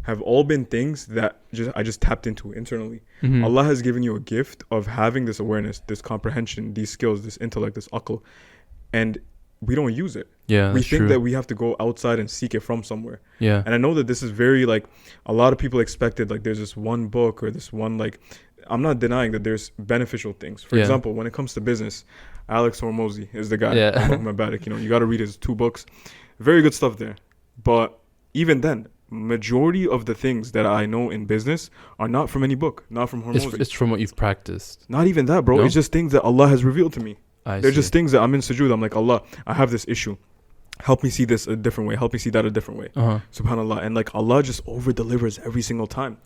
have all been things that I just tapped into internally. Mhm. Allah has given you a gift of having this awareness, this comprehension, these skills, this intellect, this aql, and we don't use it. Yeah, We that's think true. that we have to go outside and seek it from somewhere. Yeah. And I know that this is very like, a lot of people expected like there's this one book or this one like, I'm not denying that there's beneficial things. For Yeah. example, when it comes to business, Alex Hormozy is the guy. Yeah. Allahumma barik. You got to read his 2 books. Very good stuff there. But even then, majority of the things that I know in business are not from any book, not from Hormozy. It's from what you've practiced. Not even that, bro. No? It's just things that Allah has revealed to me. I They're see. just things that I'm in sujood. I'm like, Allah, I have this issue. help me see this a different way, help me see that a different way. Subhanallah. And like Allah just over delivers every single time.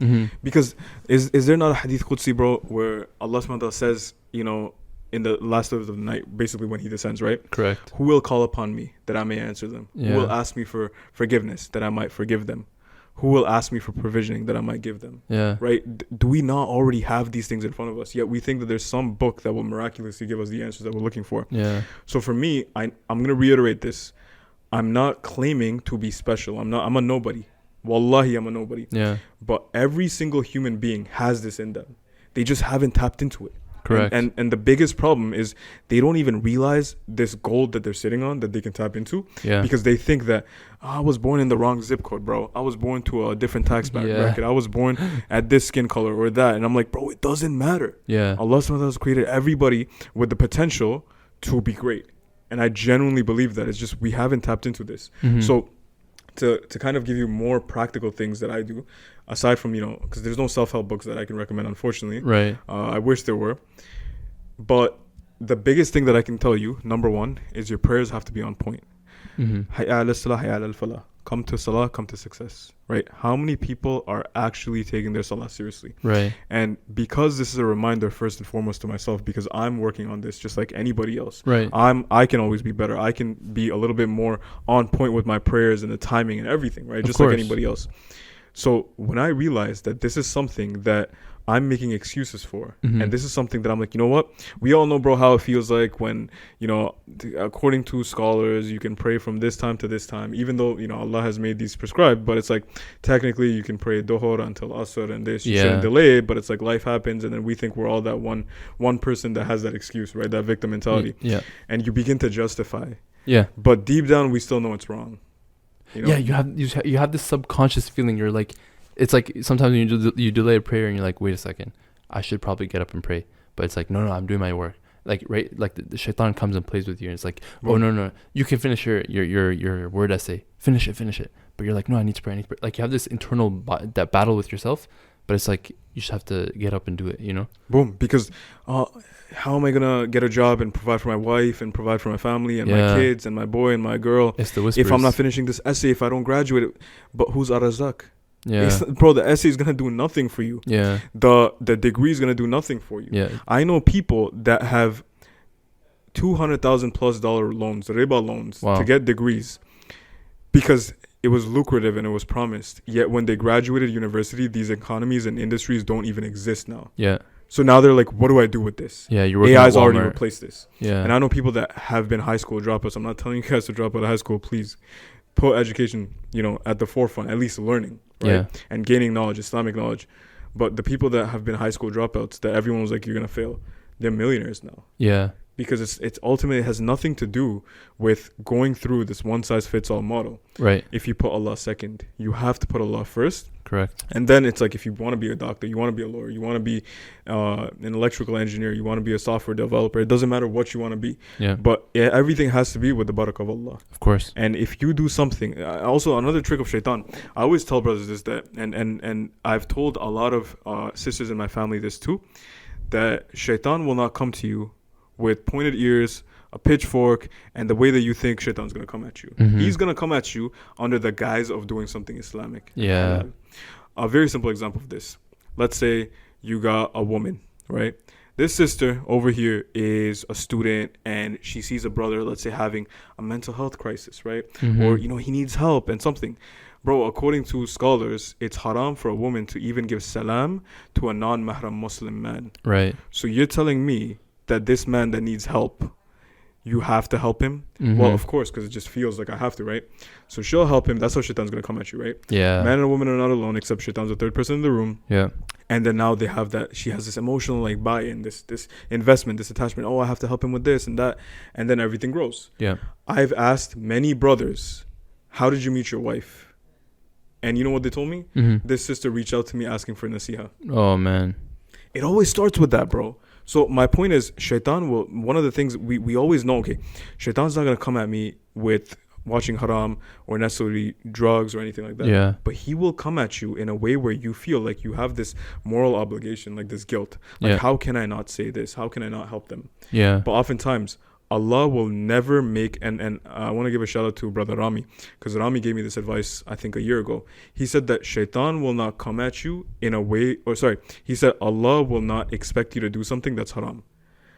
Because is there not a hadith Qudsi, bro, where Allah subhanahu wa ta'ala says, you know, in the last of the night, basically when he descends, right? Correct. Who will call upon me that I may answer them? Who will ask me for forgiveness that I might forgive them? Who will ask me for provisioning that I might give them? Yeah. Right? Do we not already have these things in front of us? Yet we think that there's some book that will miraculously give us the answers that we're looking for. Yeah. So for me, I'm going to reiterate this. I'm not claiming to be special. I'm a nobody. Wallahi, I'm a nobody. Yeah. But every single human being has this in them. They just haven't tapped into it. Correct. And the biggest problem is they don't even realize this gold that they're sitting on that they can tap into. Yeah. Because they think that, I was born in the wrong zip code, bro. I was born to a different tax bracket. I was born at this skin color or that. And I'm like, bro, it doesn't matter. Yeah. Allah subhanahu wa ta'ala has created everybody with the potential to be great. And I genuinely believe that. It's just we haven't tapped into this. So to kind of give you more practical things that I do, aside from, you know, because there's no self-help books that I can recommend, unfortunately. Right. I wish there were. But the biggest thing that I can tell you, number one, is your prayers have to be on point. Hayya ala salah, hayya ala falah. Come to salah, come to success. Right? How many people are actually taking their salah seriously? Right. And because this is a reminder, first and foremost, to myself, because I'm working on this just like anybody else. Right. I can always be better. I can be a little bit more on point with my prayers and the timing and everything, right? Just like anybody else. So when I realized that this is something that I'm making excuses for, and this is something that I'm like, you know what? We all know, bro, how it feels like when, you know, according to scholars, you can pray from this time to this time, even though, you know, Allah has made these prescribed, but it's like, technically you can pray Dhuhr until Asr and this, you shouldn't delay it, but it's like life happens, and then we think we're all that one person that has that excuse, right? That victim mentality. Yeah. And you begin to justify. Yeah. But deep down, we still know it's wrong. You know? Yeah, you have this subconscious feeling. You're like, it's like sometimes when you delay a prayer and you're like, wait a second, I should probably get up and pray. But it's like, no, I'm doing my work. Like, right, like the shaitan comes and plays with you, and it's like, oh no, you can finish your word essay, finish it. But you're like, no, I need to pray. Like you have this internal that battle with yourself. But it's like you just have to get up and do it, you know? Boom. Because how am I going to get a job and provide for my wife and provide for my family and my kids and my boy and my girl? It's the whispers. If I'm not finishing this essay, if I don't graduate it. But who's Arazak? Yeah. Bro, the essay is going to do nothing for you. Yeah. The degree is going to do nothing for you. Yeah. I know people that have $200,000+ loans, riba loans, to get degrees because it was lucrative and it was promised. Yet when they graduated university, these economies and industries don't even exist now. Yeah. So now they're like, what do I do with this? Yeah, AI's already replaced this. Yeah. And I know people that have been high school dropouts. I'm not telling you guys to drop out of high school. Please put education, you know, at the forefront, at least learning, right? Yeah. And gaining knowledge, Islamic knowledge. But the people that have been high school dropouts that everyone was like, you're going to fail, they're millionaires now. Yeah. Because it's ultimately, it has nothing to do with going through this one-size-fits-all model. Right. If you put Allah second, you have to put Allah first. Correct. And then it's like if you want to be a doctor, you want to be a lawyer, you want to be an electrical engineer, you want to be a software developer. It doesn't matter what you want to be. Yeah. But everything has to be with the barakah of Allah. Of course. And if you do something, also another trick of shaitan, I always tell brothers this, that, and I've told a lot of sisters in my family this too, that shaitan will not come to you with pointed ears, a pitchfork, and the way that you think shaitan's going to come at you. He's going to come at you under the guise of doing something Islamic. Yeah. A very simple example of this. Let's say you got a woman, right? This sister over here is a student and she sees a brother, let's say, having a mental health crisis, right? Or, you know, he needs help and something. Bro, according to scholars, it's haram for a woman to even give salam to a non-mahram Muslim man. Right. So you're telling me that this man that needs help, you have to help him? Well, of course, because it just feels like I have to, right? So she'll help him. That's how shaitan's going to come at you, right? Yeah. Man and a woman are not alone, except shaitan's the third person in the room. Yeah. And then now they have that, she has this emotional like buy-in, this investment, this attachment. Oh, I have to help him with this and that. And then everything grows. Yeah. I've asked many brothers, how did you meet your wife? And you know what they told me? This sister reached out to me asking for nasiha. Oh, man. It always starts with that, bro. So my point is, shaitan will, one of the things we always know, okay, shaitan's not going to come at me with watching haram or necessarily drugs or anything like that. Yeah. But he will come at you in a way where you feel like you have this moral obligation, like this guilt. Like, how can I not say this? How can I not help them? Yeah. But oftentimes, Allah will never make, and I want to give a shout out to brother Rami, because Rami gave me this advice I think a year ago. He said that shaitan will not come at you in a way, or sorry, he said Allah will not expect you to do something that's haram.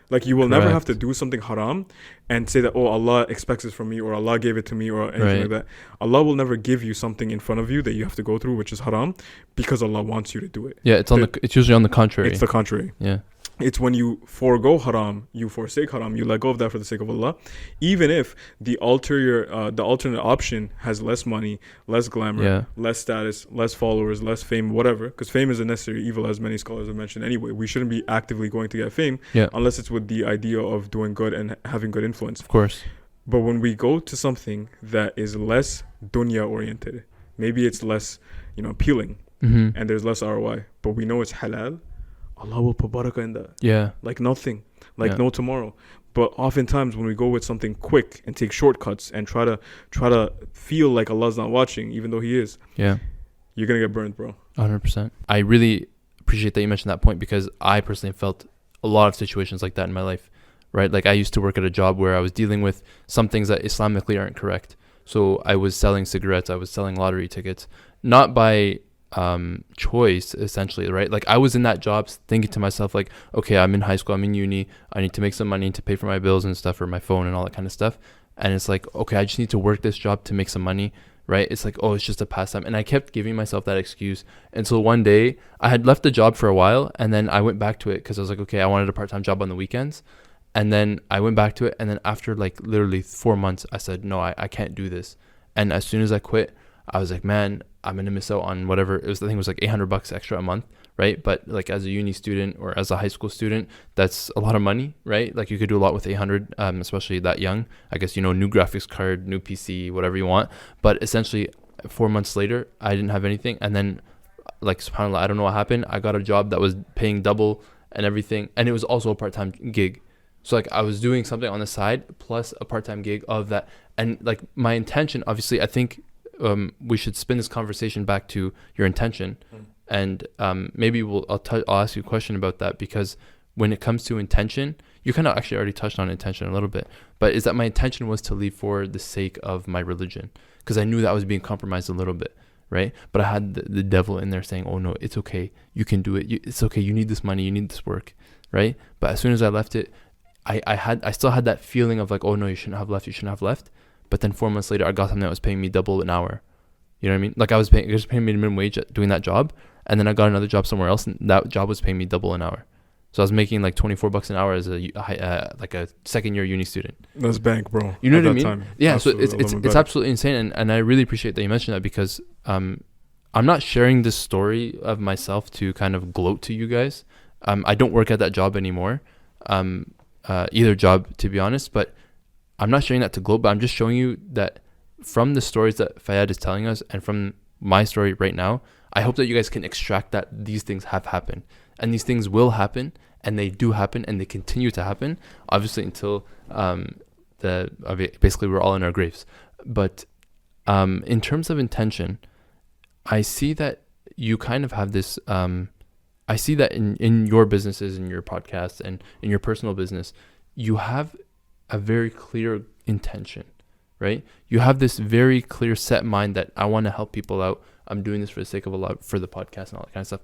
Like, you will never have to do something haram and say that, oh, Allah expects it from me, or Allah gave it to me, or anything like that. Allah will never give you something in front of you that you have to go through, which is haram, because Allah wants you to do it. Yeah, it's usually on the contrary. It's the contrary. Yeah. It's when you forego haram, you forsake haram, you let go of that for the sake of Allah, even if the alternate option has less money, less glamour, less status, less followers, less fame, whatever. Because fame is a necessary evil, as many scholars have mentioned anyway. We shouldn't be actively going to get fame unless it's with the idea of doing good and having good influence. Of course. But when we go to something that is less dunya oriented, maybe it's less, appealing, and there's less ROI, but we know it's halal, Allah will put barakah in that. Yeah. Like nothing. Like no tomorrow. But oftentimes when we go with something quick and take shortcuts and try to feel like Allah's not watching, even though He is, you're going to get burned, bro. 100%. I really appreciate that you mentioned that point, because I personally felt a lot of situations like that in my life, right? Like, I used to work at a job where I was dealing with some things that Islamically aren't correct. So I was selling cigarettes, I was selling lottery tickets, not by choice, essentially, right? Like, I was in that job thinking to myself, like, okay, I'm in high school, I'm in uni, I need to make some money to pay for my bills and stuff, or my phone and all that kind of stuff. And it's like, okay, I just need to work this job to make some money, right? It's like, oh, it's just a pastime. And I kept giving myself that excuse until one day I had left the job for a while, and then I went back to it because I was like, okay, I wanted a part-time job on the weekends. And then I went back to it, and then after like literally 4 months, I said, no, I can't do this. And as soon as I quit, I was like, man, I'm going to miss out on whatever. I think it was like $800 extra a month, right? But like, as a uni student or as a high school student, that's a lot of money, right? Like, you could do a lot with 800, especially that young. I guess, new graphics card, new PC, whatever you want. But essentially 4 months later, I didn't have anything. And then, like, subhanAllah, I don't know what happened. I got a job that was paying double and everything. And it was also a part-time gig. So like, I was doing something on the side plus a part-time gig of that. And like, my intention, obviously, I think we should spin this conversation back to your intention. And maybe I'll ask you a question about that, because when it comes to intention, you kind of actually already touched on intention a little bit, but is that my intention was to leave for the sake of my religion, because I knew that I was being compromised a little bit, right? But I had the devil in there saying, oh no, it's okay, you can do it, it's okay, you need this money, you need this work, right? But as soon as I left it, I still had that feeling of like, oh no, you shouldn't have left. But then 4 months later, I got something that was paying me double an hour. You know what I mean? Like, it was paying me minimum wage doing that job, and then I got another job somewhere else, and that job was paying me double an hour. So I was making like $24 an hour as a second year uni student. That's bank, bro. You know what I mean? Time. Yeah. Absolutely. So it's absolutely insane, and I really appreciate that you mentioned that, because I'm not sharing this story of myself to kind of gloat to you guys. I don't work at that job anymore, either job, to be honest, but I'm not sharing that to gloat, but I'm just showing you that from the stories that Faiyad is telling us, and from my story right now, I hope that you guys can extract that these things have happened, and these things will happen, and they do happen, and they continue to happen, obviously, until basically we're all in our graves. But in terms of intention, I see that you kind of have this, I see that in your businesses, in your podcasts, and in your personal business, you have a very clear intention, right? You have this very clear set mind that I want to help people out. I'm doing this for the sake of Allah, for the podcast and all that kind of stuff.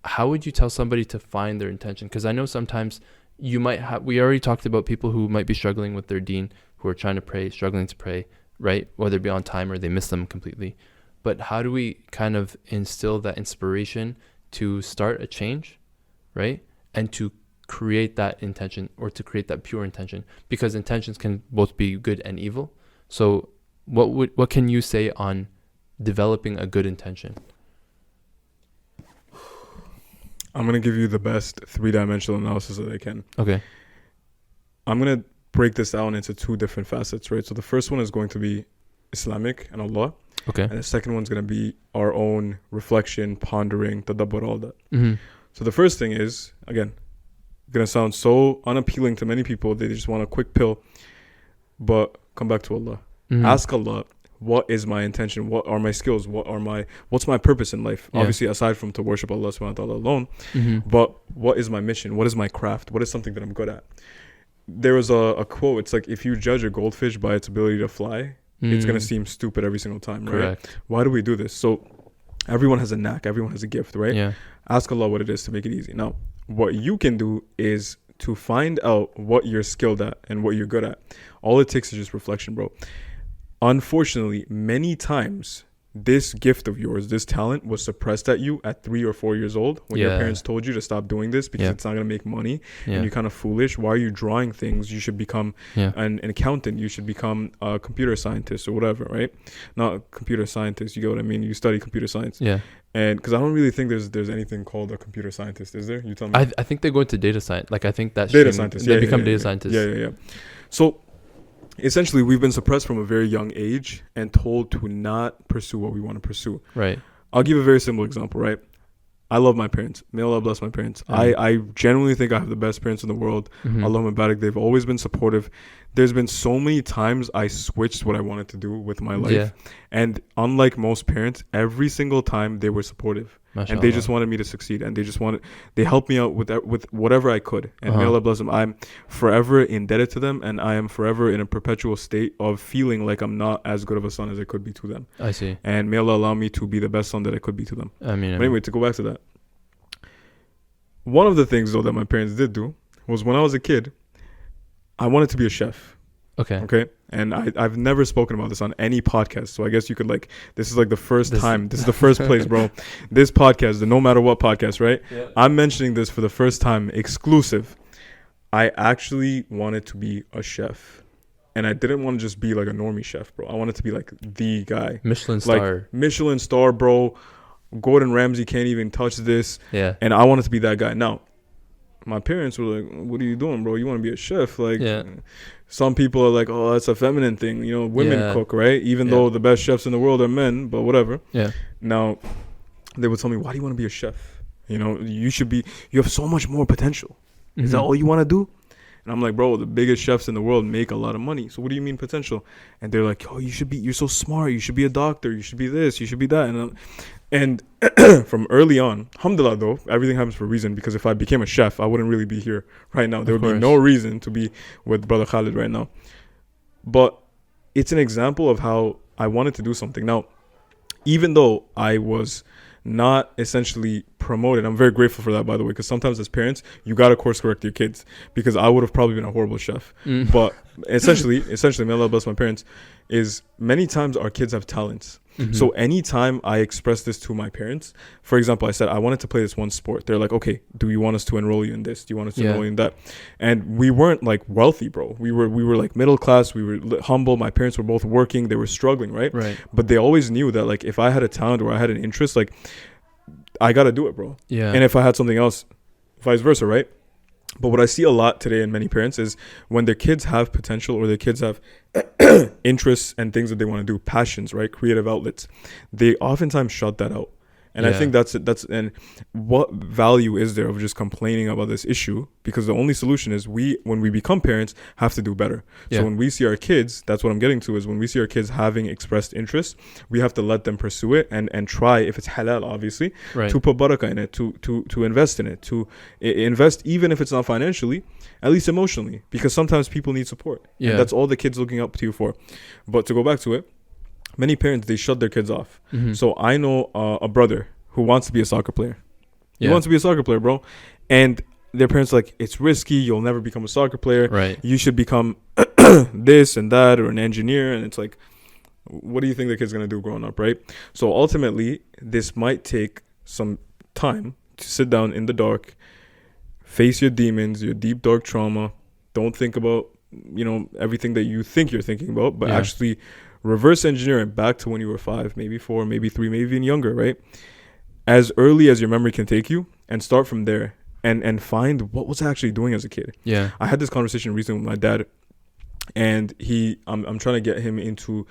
How would you tell somebody to find their intention? Because I know sometimes you might have, we already talked about people who might be struggling with their deen, who are trying to pray, struggling to pray, right? Whether it be on time or they miss them completely. But how do we kind of instill that inspiration to start a change, right? And to create that intention, or to create that pure intention, because intentions can both be good and evil. So what can you say on developing a good intention? I'm going to give you the best 3-dimensional analysis that I can. Okay. I'm going to break this down into 2 different facets, right? So the first one is going to be Islamic and Allah. Okay. And the second one's going to be our own reflection, pondering, tadabbur, all that. Mm-hmm. So the first thing is, again, going to sound so unappealing to many people. They just want a quick pill. But come back to Allah. Mm-hmm. Ask Allah, what is my intention? What are my skills? What's my purpose in life? Yeah. Obviously, aside from to worship Allah subhanahu wa ta'ala alone. Mm-hmm. But what is my mission? What is my craft? What is something that I'm good at? there was a quote. It's like, if you judge a goldfish by its ability to fly, it's gonna seem stupid every single time, right? Correct. Why do we do this? So everyone has a knack, everyone has a gift, right? Yeah. Ask Allah what it is to make it easy. Now, what you can do is to find out what you're skilled at and what you're good at. All it takes is just reflection, bro. Unfortunately, many times this gift of yours, this talent, was suppressed at you at 3 or 4 years old when your parents told you to stop doing this because it's not going to make money and you're kind of foolish. Why are you drawing things? You should become an accountant. You should become a computer scientist or whatever, right? Not a computer scientist, you get what I mean? You study computer science. Yeah. And because I don't really think there's anything called a computer scientist, is there? You tell me. I think they go into data science. Like, I think that data scientists. They become data scientists. Yeah. So essentially, we've been suppressed from a very young age and told to not pursue what we want to pursue. Right. I'll give a very simple example, right? I love my parents. May Allah bless my parents. I genuinely think I have the best parents in the world. Allahumma barik. They've always been supportive. There's been so many times I switched what I wanted to do with my life. Yeah. And unlike most parents, every single time they were supportive. MashaAllah. And they just wanted me to succeed. And they helped me out with whatever I could. And may Allah bless them. I'm forever indebted to them. And I am forever in a perpetual state of feeling like I'm not as good of a son as I could be to them. I see. And may Allah allow me to be the best son that I could be to them. I mean, but anyway, to go back to that. One of the things, though, that my parents did do was when I was a kid, I wanted to be a chef. Okay. And I've never spoken about this on any podcast. So I guess you could this is the first time. This is the first place, bro. This podcast, the No Matter What podcast, right? Yeah. I'm mentioning this for the first time, exclusive. I actually wanted to be a chef. And I didn't want to just be like a normie chef, bro. I wanted to be the guy. Michelin star. Michelin star, bro. Gordon Ramsay can't even touch this. Yeah. And I wanted to be that guy. Now, my parents were like, what are you doing, bro? You want to be a chef? Some people are like, oh, that's a feminine thing. Women cook, right? Even though the best chefs in the world are men, but whatever. Yeah. Now, they would tell me, why do you want to be a chef? You have so much more potential. Is that all you want to do? And I'm like, bro, the biggest chefs in the world make a lot of money. So what do you mean potential? And they're like, oh, you're so smart. You should be a doctor. You should be this. You should be that. And from early on, alhamdulillah, though, everything happens for a reason. Because if I became a chef, I wouldn't really be here right now. There would be no reason to be with Brother Khalid right now. But it's an example of how I wanted to do something. Now, even though I was not essentially promoted, I'm very grateful for that, by the way, because sometimes as parents, you got to course correct your kids, because I would have probably been a horrible chef. But essentially, may Allah bless my parents, is many times our kids have talents. So anytime I express this to my parents, for example, I said I wanted to play this one sport. They're like, okay, do you want us to enroll you in this? Do you want us to enroll you in that? And we weren't wealthy, bro. We were middle class. We were humble. My parents were both working. They were struggling, right? But they always knew that if I had a talent or I had an interest, I got to do it, bro. Yeah. And if I had something else, vice versa, right? But what I see a lot today in many parents is when their kids have potential or their kids have interests and things that they want to do, passions, right? Creative outlets, they oftentimes shut that out. And I think that's and what value is there of just complaining about this issue? Because the only solution is when we become parents, have to do better. So when we see our kids, that's what I'm getting to, is when we see our kids having expressed interest, we have to let them pursue it and try, if it's halal, obviously, to put barakah in it, to invest in it, to invest, even if it's not financially, at least emotionally, because sometimes people need support. And that's all the kid's looking up to you for. But to go back to it, many parents, they shut their kids off. So I know a brother who wants to be a soccer player. He wants to be a soccer player, bro. And their parents are like, it's risky. You'll never become a soccer player. Right. You should become this and that, or an engineer. And it's like, what do you think the kid's going to do growing up, right? So ultimately, this might take some time to sit down in the dark, face your demons, your deep, dark trauma. Don't think about, everything that you think you're thinking about, but actually reverse engineer it back to when you were 5, maybe 4, maybe 3, maybe even younger, right? As early as your memory can take you, and start from there and find what was I actually doing as a kid. Yeah. I had this conversation recently with my dad, and I'm trying to get him into,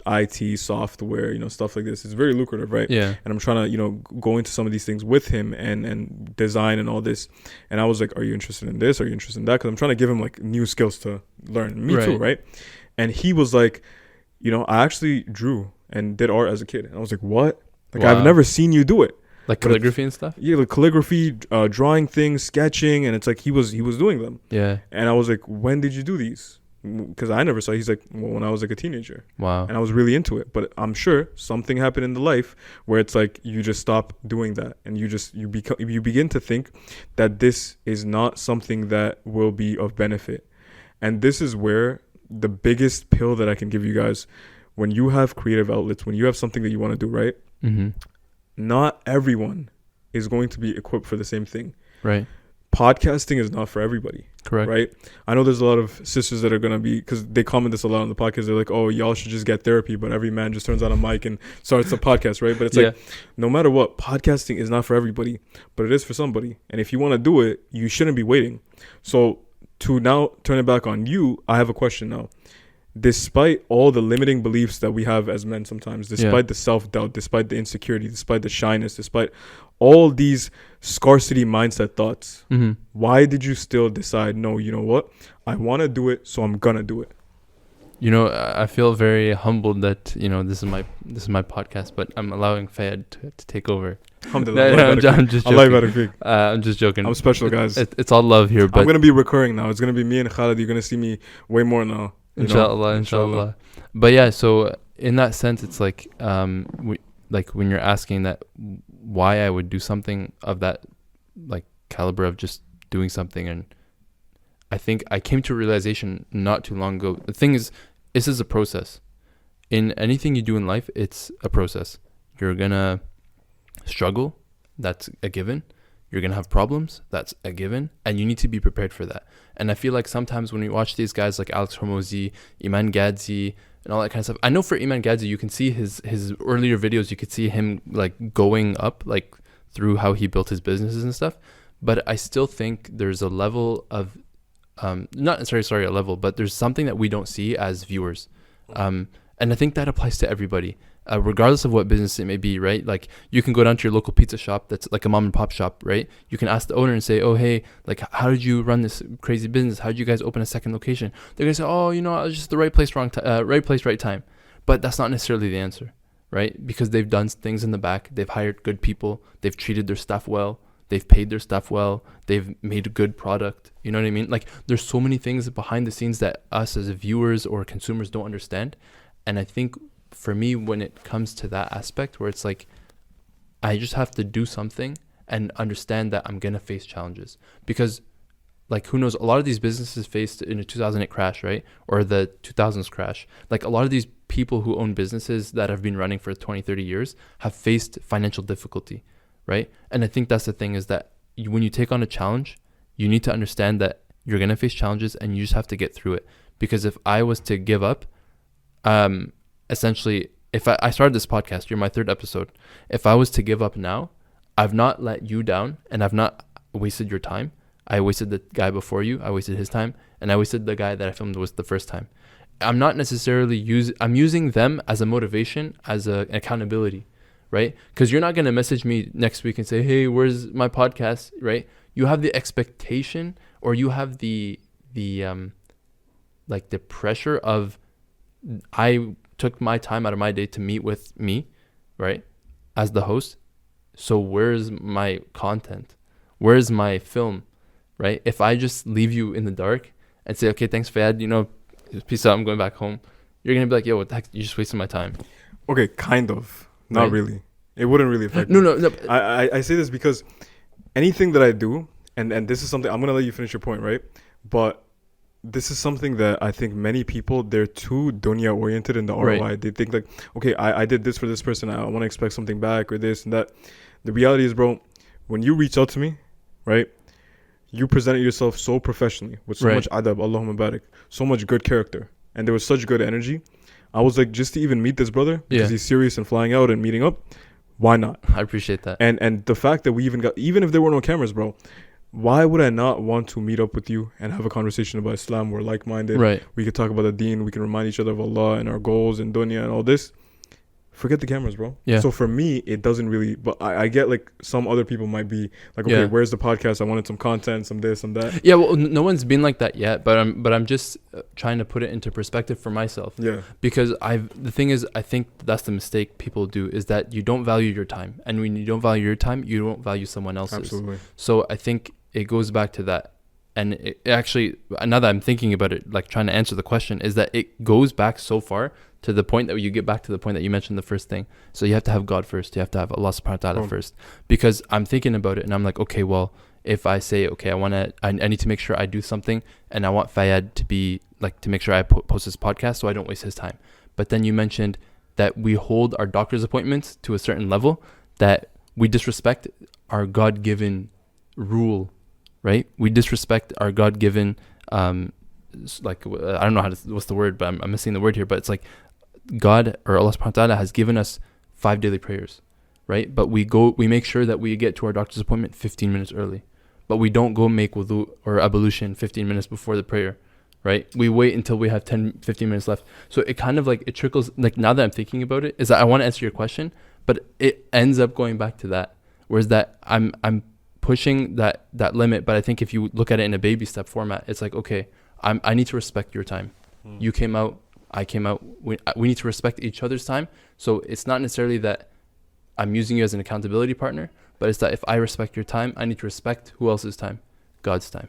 IT, software, stuff like this. It's very lucrative, right? Yeah. And I'm trying to, go into some of these things with him and design and all this. And I was like, are you interested in this? Are you interested in that? Because I'm trying to give him new skills to learn. Me too, right? And he was like, I actually drew and did art as a kid. And I was like, what? Wow. I've never seen you do it. Like calligraphy and stuff. Yeah, like calligraphy, drawing things, sketching, and it's like he was doing them. Yeah. And I was like, when did you do these? Because I never saw. He's like, well, when I was like a teenager. Wow. And I was really into it. But I'm sure something happened in the life where it's like you just stop doing that, and you begin to think that this is not something that will be of benefit. And this is where the biggest pill that I can give you guys, when you have creative outlets, when you have something that you want to do, right? Mm-hmm. Not everyone is going to be equipped for the same thing. Right. Podcasting is not for everybody. Correct. Right? I know there's a lot of sisters that are going to be, because they comment this a lot on the podcast, they're like, oh, y'all should just get therapy, but every man just turns on a mic and starts a podcast, right? But it's like, no matter what, podcasting is not for everybody, but it is for somebody. And if you want to do it, you shouldn't be waiting. So to now turn it back on you, I have a question now. Despite all the limiting beliefs that we have as men sometimes, despite the self-doubt, despite the insecurity, despite the shyness, despite all these scarcity mindset thoughts, why did you still decide, no, you know what? I want to do it, so I'm going to do it. You know, I feel very humbled that, you know, this is my podcast, but I'm allowing Faiyad to take over. Alhamdulillah. I'm just joking. I'm just joking. I'm special, guys. It's all love here. But I'm going to be recurring now. It's going to be me and Khalid. You're going to see me way more now. Inshallah. But yeah, so in that sense, it's like, like when you're asking that, why I would do something of that, like, caliber of just doing something. And I think I came to a realization not too long ago. The thing is, this is a process. In anything you do in life, it's a process. You're going to struggle. That's a given. You're going to have problems. That's a given. And you need to be prepared for that. And I feel like sometimes when we watch these guys like Alex Hormozi, Iman Gadzi, and all that kind of stuff, I know for Iman Gadzi, you can see his earlier videos, you could see him like going up, like through how he built his businesses and stuff. But I still think there's a level of, not necessarily a level, but there's something that we don't see as viewers. And I think that applies to everybody. Regardless of what business it may be, right? Like you can go down to your local pizza shop that's like a mom and pop shop, right? You can ask the owner and say, oh, hey, like, how did you run this crazy business? How did you guys open a second location? They're going to say, oh, you know, it was just the right place, right place, right time. But that's not necessarily the answer, right? Because they've done things in the back. They've hired good people. They've treated their staff well. They've paid their staff well. They've made a good product. You know what I mean? Like there's so many things behind the scenes that us as viewers or consumers don't understand. And I think for me, when it comes to that aspect where it's like, I just have to do something and understand that I'm going to face challenges, because like, who knows, a lot of these businesses faced in a 2008 crash, right? Or the 2000s crash. Like a lot of these people who own businesses that have been running for 20, 30 years have faced financial difficulty, right? And I think that's the thing, is that when you take on a challenge, you need to understand that you're going to face challenges and you just have to get through it. Because if I was to give up, essentially, if I started this podcast, you're my third episode. If I was to give up now, I've not let you down and I've not wasted your time. I wasted the guy before you. I wasted his time. And I wasted the guy that I filmed with the first time. I'm not necessarily I'm using them as a motivation, as an accountability, right? Because you're not going to message me next week and say, hey, where's my podcast, right? You have the expectation, or you have the like the pressure of, I took my time out of my day to meet with me, right, as the host. So where's my content? Where's my film, right? If I just leave you in the dark and say, okay, thanks, Faiyad, you know, peace out, I'm going back home, you're going to be like, yo, what the heck? You just wasted my time. Okay, kind of. Not really. It wouldn't really affect me. No. I say this because anything that I do, and this is something, I'm going to let you finish your point, right? But this is something that I think many people, they're too dunya oriented in the ROI. Right. They think like, okay, I did this for this person, I want to expect something back, or this and that. The reality is, bro, when you reach out to me, right, you presented yourself so professionally with so much adab, Allahumma barik, so much good character, and there was such good energy. I was like, just to even meet this brother, because he's serious and flying out and meeting up, why not? I appreciate that. And the fact that we even if there were no cameras, bro, why would I not want to meet up with you and have a conversation about Islam? We're like-minded. Right. We could talk about the deen. We can remind each other of Allah and our goals and dunya and all this. forget the cameras, bro. Yeah. So for me, it doesn't really. But I get like some other people might be like, okay, Yeah. where's the podcast? I wanted some content, some this, some that. Yeah, well, no one's been like that yet, but I'm just trying to put it into perspective for myself. Yeah. Because the thing is, I think that's the mistake people do, is that you don't value your time, and when you don't value your time, you don't value someone else's. Absolutely. So I think it goes back to that, and it actually, now that I'm thinking about it, like trying to answer the question, is that it goes back so far to the point that you get back to the point that you mentioned the first thing. So you have to have God first. You have to have Allah subhanahu wa ta'ala first. Because I'm thinking about it and I'm like, okay, well, if I say, okay, I need to make sure I do something, and I want Faiyad to be like, to make sure I post this podcast so I don't waste his time. But then you mentioned that we hold our doctor's appointments to a certain level, that we disrespect our God-given rule, right? We disrespect our God-given, like, I don't know what's the word, but I'm missing the word here, but it's like, God or Allah subhanahu wa ta'ala has given us 5 daily prayers, right? But we make sure that we get to our doctor's appointment 15 minutes early, but we don't go make wudu or ablution 15 minutes before the prayer, right? We wait until we have 15 minutes left. So it kind of like, it trickles, like now that I'm thinking about it, is that I want to answer your question, but it ends up going back to that. Whereas that I'm pushing that limit, but I think if you look at it in a baby step format, it's like, okay, I need to respect your time. You came out, I came out. We need to respect each other's time. So it's not necessarily that I'm using you as an accountability partner, but it's that if I respect your time, I need to respect who else's time? God's time.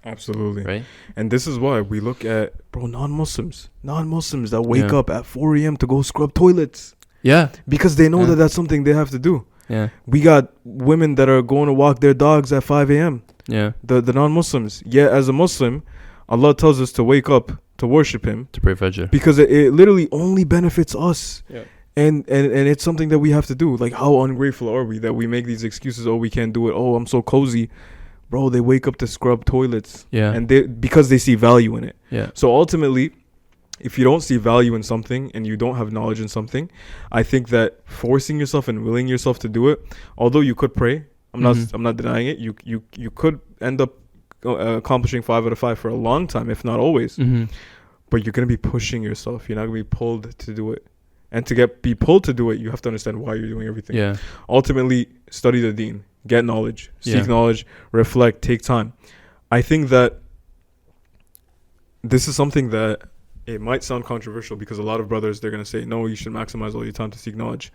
Absolutely. Right? And this is why we look at, bro, non-Muslims that wake up at 4 a.m. to go scrub toilets. Yeah. Because they know that that's something they have to do. Yeah. We got women that are going to walk their dogs at 5 a.m. Yeah. The non-Muslims. Yet as a Muslim, Allah tells us to wake up to worship Him, to pray Fajr, because it literally only benefits us. Yeah. And it's something that we have to do. Like, how ungrateful are we that we make these excuses? Oh, we can't do it. Oh, I'm so cozy. Bro, they wake up to scrub toilets. Yeah. And because they see value in it. Yeah. So ultimately, if you don't see value in something and you don't have knowledge in something, I think that forcing yourself and willing yourself to do it, although you could pray, I'm not denying it. You could end up accomplishing 5 out of 5 for a long time, if not always. But you're gonna be pushing yourself. You're not gonna be pulled to do it. And to be pulled to do it, you have to understand why you're doing everything. Yeah. Ultimately, study the deen, get knowledge, seek Yeah. knowledge, reflect, take time. I think that this is something that it might sound controversial, because a lot of brothers, they're going to say, no, you should maximize all your time to seek knowledge.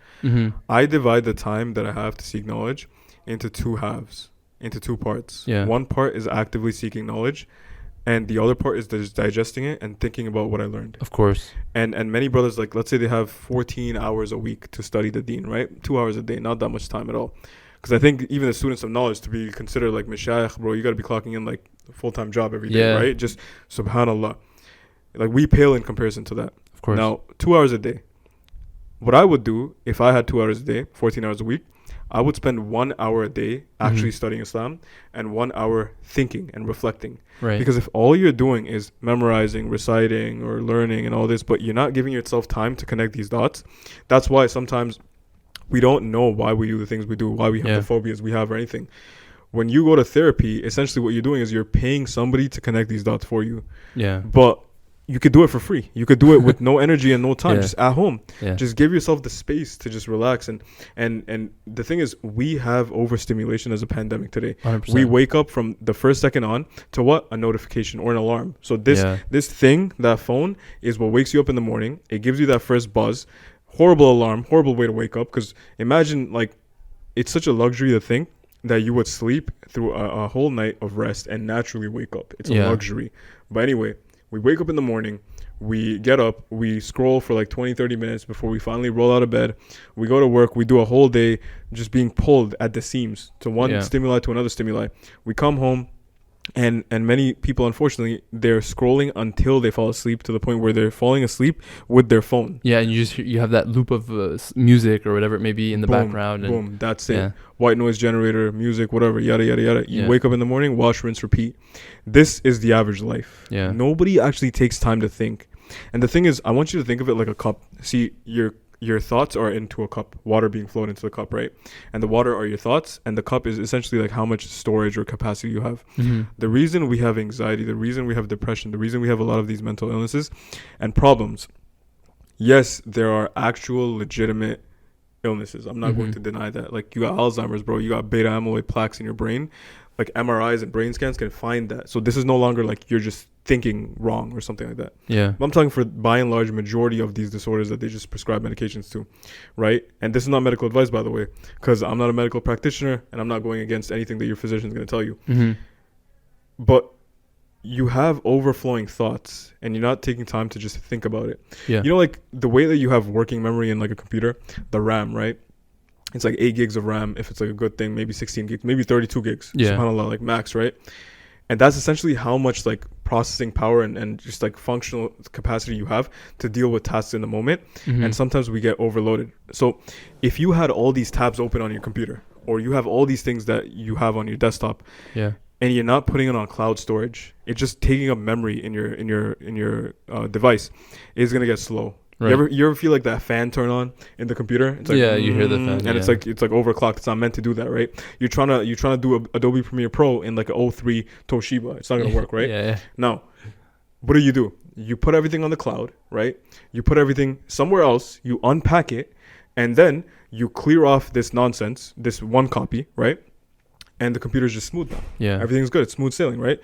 I divide the time that I have to seek knowledge into 2 halves, into 2 parts. Yeah. One part is actively seeking knowledge, and the other part is just digesting it and thinking about what I learned. Of course. And many brothers, like, let's say they have 14 hours a week to study the deen, right? 2 hours a day, not that much time at all. Because I think even the students of knowledge, to be considered like mashayikh, bro, you got to be clocking in like a full-time job every day, right? Just subhanallah. Like, we pale in comparison to that. Of course. Now, 2 hours a day. What I would do if I had 2 hours a day, 14 hours a week, I would spend 1 hour a day actually studying Islam and 1 hour thinking and reflecting. Right. Because if all you're doing is memorizing, reciting, or learning and all this, but you're not giving yourself time to connect these dots, that's why sometimes we don't know why we do the things we do, why we have the phobias we have or anything. When you go to therapy, essentially what you're doing is you're paying somebody to connect these dots for you. Yeah. But you could do it for free. You could do it with no energy and no time, just at home. Yeah. Just give yourself the space to just relax. And the thing is, we have overstimulation as a pandemic today. 100%. We wake up from the first second on to what? A notification or an alarm. So this thing, that phone, is what wakes you up in the morning. It gives you that first buzz. Horrible alarm, horrible way to wake up. Because imagine, like, it's such a luxury to think that you would sleep through a whole night of rest and naturally wake up. It's a luxury. But anyway, we wake up in the morning, we get up, we scroll for like 20-30 minutes before we finally roll out of bed. We go to work, we do a whole day just being pulled at the seams to one stimuli to another stimuli. We come home, and many people, unfortunately, they're scrolling until they fall asleep, to the point where they're falling asleep with their phone. Yeah, and you have that loop of music or whatever it may be in the background. Boom, that's it. White noise generator, music, whatever, yada, yada, yada. You wake up in the morning, wash, rinse, repeat. This is the average life. Yeah. Nobody actually takes time to think. And the thing is, I want you to think of it like a cup. See, your thoughts are into a cup, water being flowed into the cup, right? And the water are your thoughts, and the cup is essentially like how much storage or capacity you have. The reason we have anxiety, the reason we have depression, the reason we have a lot of these mental illnesses and problems Yes, there are actual legitimate illnesses. I'm not going Mhm. to deny that. Like, you got Alzheimer's, bro. You got beta amyloid plaques in your brain. Like, MRIs and brain scans can find that. So this is no longer like you're just thinking wrong or something like that. Yeah. But I'm talking for by and large majority of these disorders that they just prescribe medications to, right? And this is not medical advice, by the way, because I'm not a medical practitioner and I'm not going against anything that your physician is going to tell you. Mhm. But you have overflowing thoughts and you're not taking time to just think about it. Yeah. You know, like the way that you have working memory in like a computer, the RAM, right? It's like 8 gigs of RAM if it's like a good thing, maybe 16 gigs, maybe 32 gigs. Yeah. SubhanAllah, like max, right? And that's essentially how much like processing power and just like functional capacity you have to deal with tasks in the moment. Mhm. And sometimes we get overloaded. So if you had all these tabs open on your computer, or you have all these things that you have on your desktop, Yeah. and you're not putting it on cloud storage, it's just taking up memory in your device, is gonna get slow. Right. You ever feel like that fan turn on in the computer? It's like, Yeah, you hear the fan, and it's like overclocked. It's not meant to do that, right? You're trying to do Adobe Premiere Pro in like a '03 Toshiba. It's not gonna work, right? Yeah. Now, what do? You put everything on the cloud, right? You put everything somewhere else. You unpack it, and then you clear off this nonsense, this one copy, right? And the computer's just smooth now. Yeah. Everything's good. It's smooth sailing, right?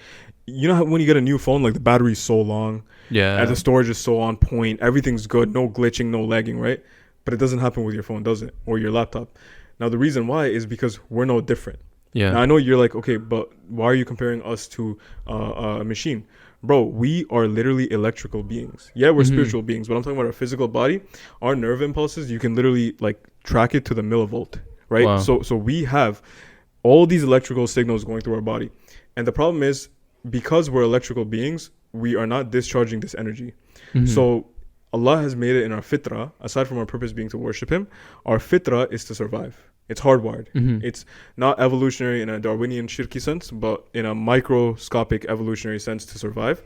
You know how when you get a new phone, like the battery's so long, Yeah. and the storage is so on point, everything's good, no glitching, no lagging, right? But it doesn't happen with your phone, does it? Or your laptop. Now, the reason why is because we're no different. Yeah. Now, I know you're like, okay, but why are you comparing us to a machine? Bro, we are literally electrical beings. Yeah, we're Mhm. spiritual beings, but I'm talking about our physical body. Our nerve impulses, you can literally like track it to the millivolt, right? Wow. So we have all these electrical signals going through our body. And the problem is, because we're electrical beings, we are not discharging this energy. Mhm. So Allah has made it in our fitrah, aside from our purpose being to worship Him, our fitrah is to survive. It's hardwired. Mhm. It's not evolutionary in a Darwinian shirky sense, but in a microscopic evolutionary sense to survive.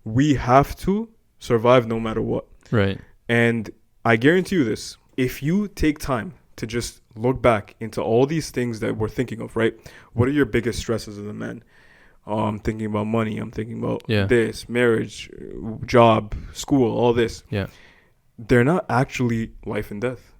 We have to survive no matter what. Right. And I guarantee you this, if you take time to just look back into all these things that we're thinking of, right? What are your biggest stresses as a man? I'm thinking about money. I'm thinking about Yeah. this, marriage, job, school, all this. Yeah. They're not actually life and death.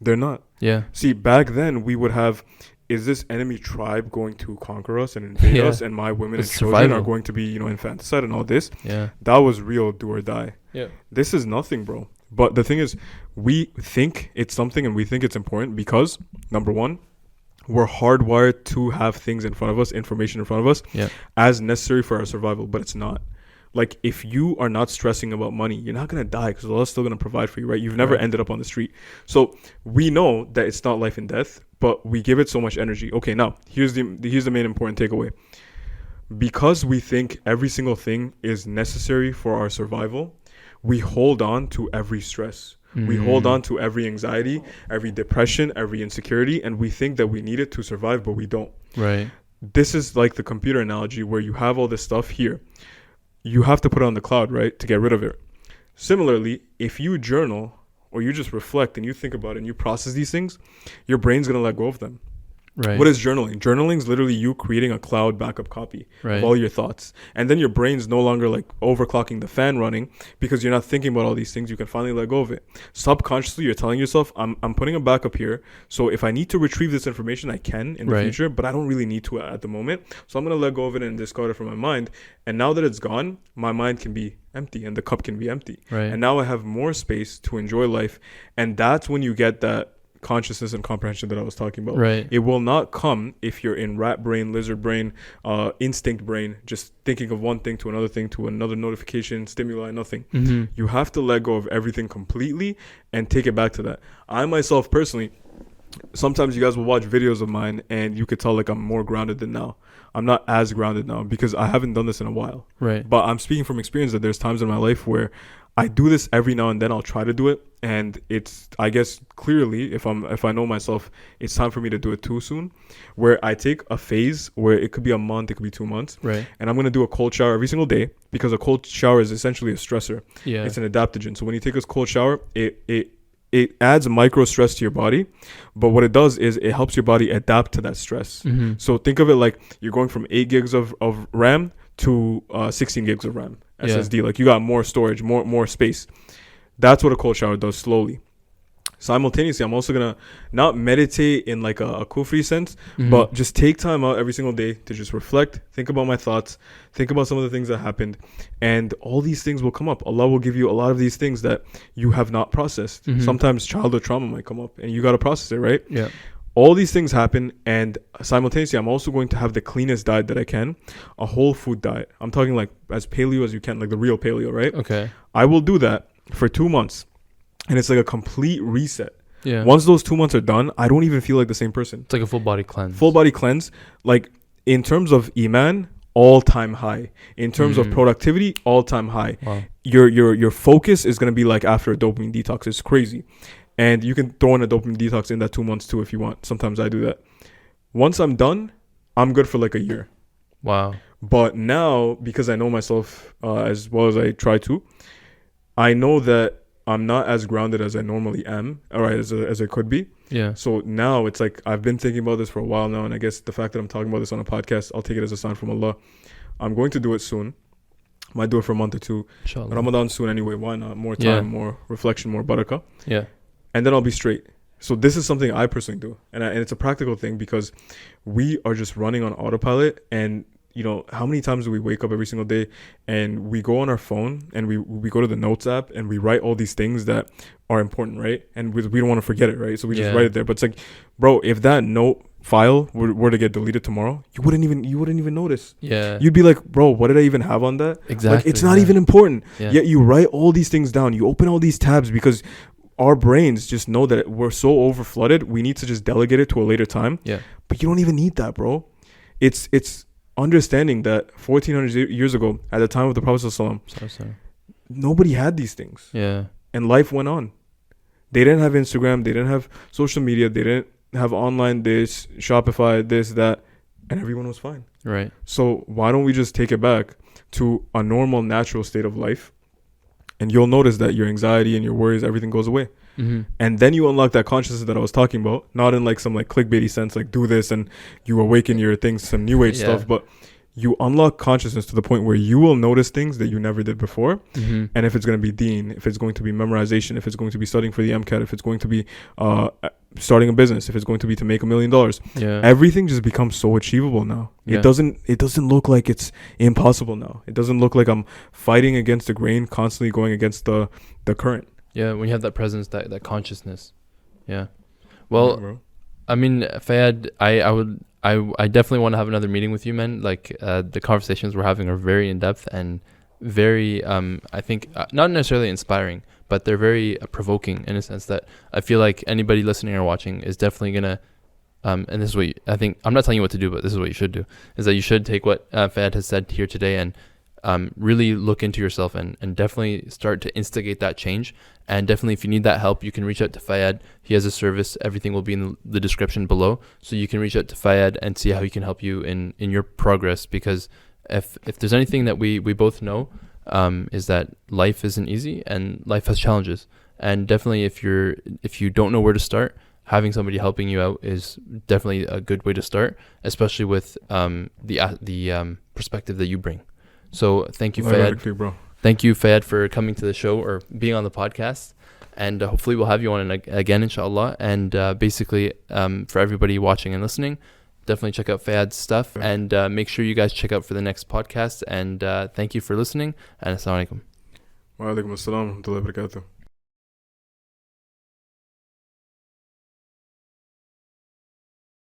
They're not. Yeah. See, back then we would have, is this enemy tribe going to conquer us and invade Yeah. us, and my women It's and children survival. are going to be, infanticide and all this? Yeah. That was real do or die. Yeah. This is nothing, bro. But the thing is, we think it's something and we think it's important because, number one, we're hardwired to have things in front of us, information in front of us, Yeah. as necessary for our survival, but it's not. Like, if you are not stressing about money, you're not going to die because Allah's still going to provide for you, right? You've never Right. ended up on the street. So we know that it's not life and death, but we give it so much energy. Okay, now, here's the main important takeaway. Because we think every single thing is necessary for our survival, we hold on to every stress. We hold on to every anxiety, every depression, every insecurity, and we think that we need it to survive, but we don't. Right. This is like the computer analogy where you have all this stuff here. You have to put it on the cloud, right, to get rid of it. Similarly, if you journal or you just reflect and you think about it and you process these things, your brain's going to let go of them. Right. What is journaling? Journaling is literally you creating a cloud backup copy Right. of all your thoughts. And then your brain's no longer like overclocking the fan running because you're not thinking about all these things. You can finally let go of it. Subconsciously, you're telling yourself, I'm putting a backup here. So if I need to retrieve this information, I can in the Right. future, but I don't really need to at the moment. So I'm going to let go of it and discard it from my mind. And now that it's gone, my mind can be empty and the cup can be empty. Right. And now I have more space to enjoy life. And that's when you get that consciousness and comprehension that I was talking about. Right. It will not come if you're in rat brain, lizard brain, instinct brain, just thinking of one thing to another notification, stimuli, nothing. Mm-hmm. You have to let go of everything completely and take it back to that. I myself personally, sometimes you guys will watch videos of mine and you could tell like I'm more grounded than now. I'm not as grounded now because I haven't done this in a while. Right. But I'm speaking from experience that there's times in my life where I do this every now and then. I'll try to do it, and it's, I guess, clearly, if I know myself, it's time for me to do it too soon. Where I take a phase where it could be a month, it could be 2 months, Right. and I'm gonna do a cold shower every single day because a cold shower is essentially a stressor. Yeah. It's an adaptogen. So when you take a cold shower, it adds micro stress to your body, but what it does is it helps your body adapt to that stress. Mm-hmm. So think of it like you're going from 8 gigs of RAM to 16 gigs of RAM. Yeah. SSD, like you got more storage, more space. That's what a cold shower does slowly. Simultaneously, I'm also gonna not meditate in like a kufri sense, but just take time out every single day to just reflect, think about my thoughts, think about some of the things that happened, and all these things will come up. Allah will give you a lot of these things that you have not processed. Sometimes childhood trauma might come up, and you gotta process it, right? Yeah. All these things happen, and simultaneously, I'm also going to have the cleanest diet that I can, a whole food diet. I'm talking like as paleo as you can, like the real paleo, right? Okay. I will do that for 2 months. And it's like a complete reset. Yeah. Once those 2 months are done, I don't even feel like the same person. It's like a full body cleanse. Full body cleanse. Like in terms of iman, all time high. In terms of productivity, all time high. Wow. Your focus is gonna be like after a dopamine detox. It's crazy. And you can throw in a dopamine detox in that 2 months too if you want. Sometimes I do that. Once I'm done, I'm good for like a year. Wow. But now, because I know myself as well as I try to, I know that I'm not as grounded as I normally am, or as I could be. Yeah. So now it's like I've been thinking about this for a while now, and I guess the fact that I'm talking about this on a podcast, I'll take it as a sign from Allah. I'm going to do it soon. Might do it for a month or two. Inshallah. Ramadan soon anyway. Why not? More time, more reflection, more barakah. Yeah. And then I'll be straight. So this is something I personally do, and it's a practical thing because we are just running on autopilot. And you know, how many times do we wake up every single day and we go on our phone and we go to the notes app and we write all these things that are important, right? And we don't want to forget it, right? So we just write it there. But it's like, bro, if that note file were to get deleted tomorrow, you wouldn't even notice. Yeah. You'd be like, bro, what did I even have on that? Exactly. Like, it's not even important. Yeah. Yet you write all these things down. You open all these tabs because our brains just know that we're so over flooded. We need to just delegate it to a later time. Yeah. But you don't even need that, bro. It's understanding that 1400 years ago, at the time of the Prophet ﷺ, nobody had these things. Yeah. And life went on. They didn't have Instagram. They didn't have social media. They didn't have online this, Shopify, this, that. And everyone was fine. Right. So why don't we just take it back to a normal, natural state of life? And you'll notice that your anxiety and your worries, everything goes away. And then you unlock that consciousness that I was talking about, not in like some like clickbaity sense, like do this and you awaken your things, some new age stuff, but you unlock consciousness to the point where you will notice things that you never did before. And if it's going to be deen, if it's going to be memorization, if it's going to be studying for the MCAT, if it's going to be starting a business, if it's going to be to make $1 million, everything just becomes so achievable now. It doesn't look like it's impossible now. It doesn't look like I'm fighting against the grain, constantly going against the current. Yeah, when you have that presence, that consciousness. Yeah. Well, I mean, Faiyad, I definitely want to have another meeting with you, man. Like, the conversations we're having are very in-depth and very, I think, not necessarily inspiring, but they're very provoking in a sense that I feel like anybody listening or watching is definitely going to, and this is what I think, I'm not telling you what to do, but this is what you should do, is that you should take what Faiyad has said here today and really look into yourself and definitely start to instigate that change. And definitely, if you need that help, you can reach out to Faiyad. He has a service. Everything will be in the description below. So you can reach out to Faiyad and see how he can help you in your progress. Because if there's anything that we both know, is that life isn't easy and life has challenges. And definitely, if you don't know where to start, having somebody helping you out is definitely a good way to start, especially with the perspective that you bring. So thank you, Faiyad. Thank you, Faiyad, for coming to the show or being on the podcast. And hopefully we'll have you on again, inshallah. And basically, for everybody watching and listening, definitely check out Faiyad's stuff. And make sure you guys check out for the next podcast. And thank you for listening. And assalamu alaikum. Wa alaikum assalam wa rahmatullahi wa barakatuh.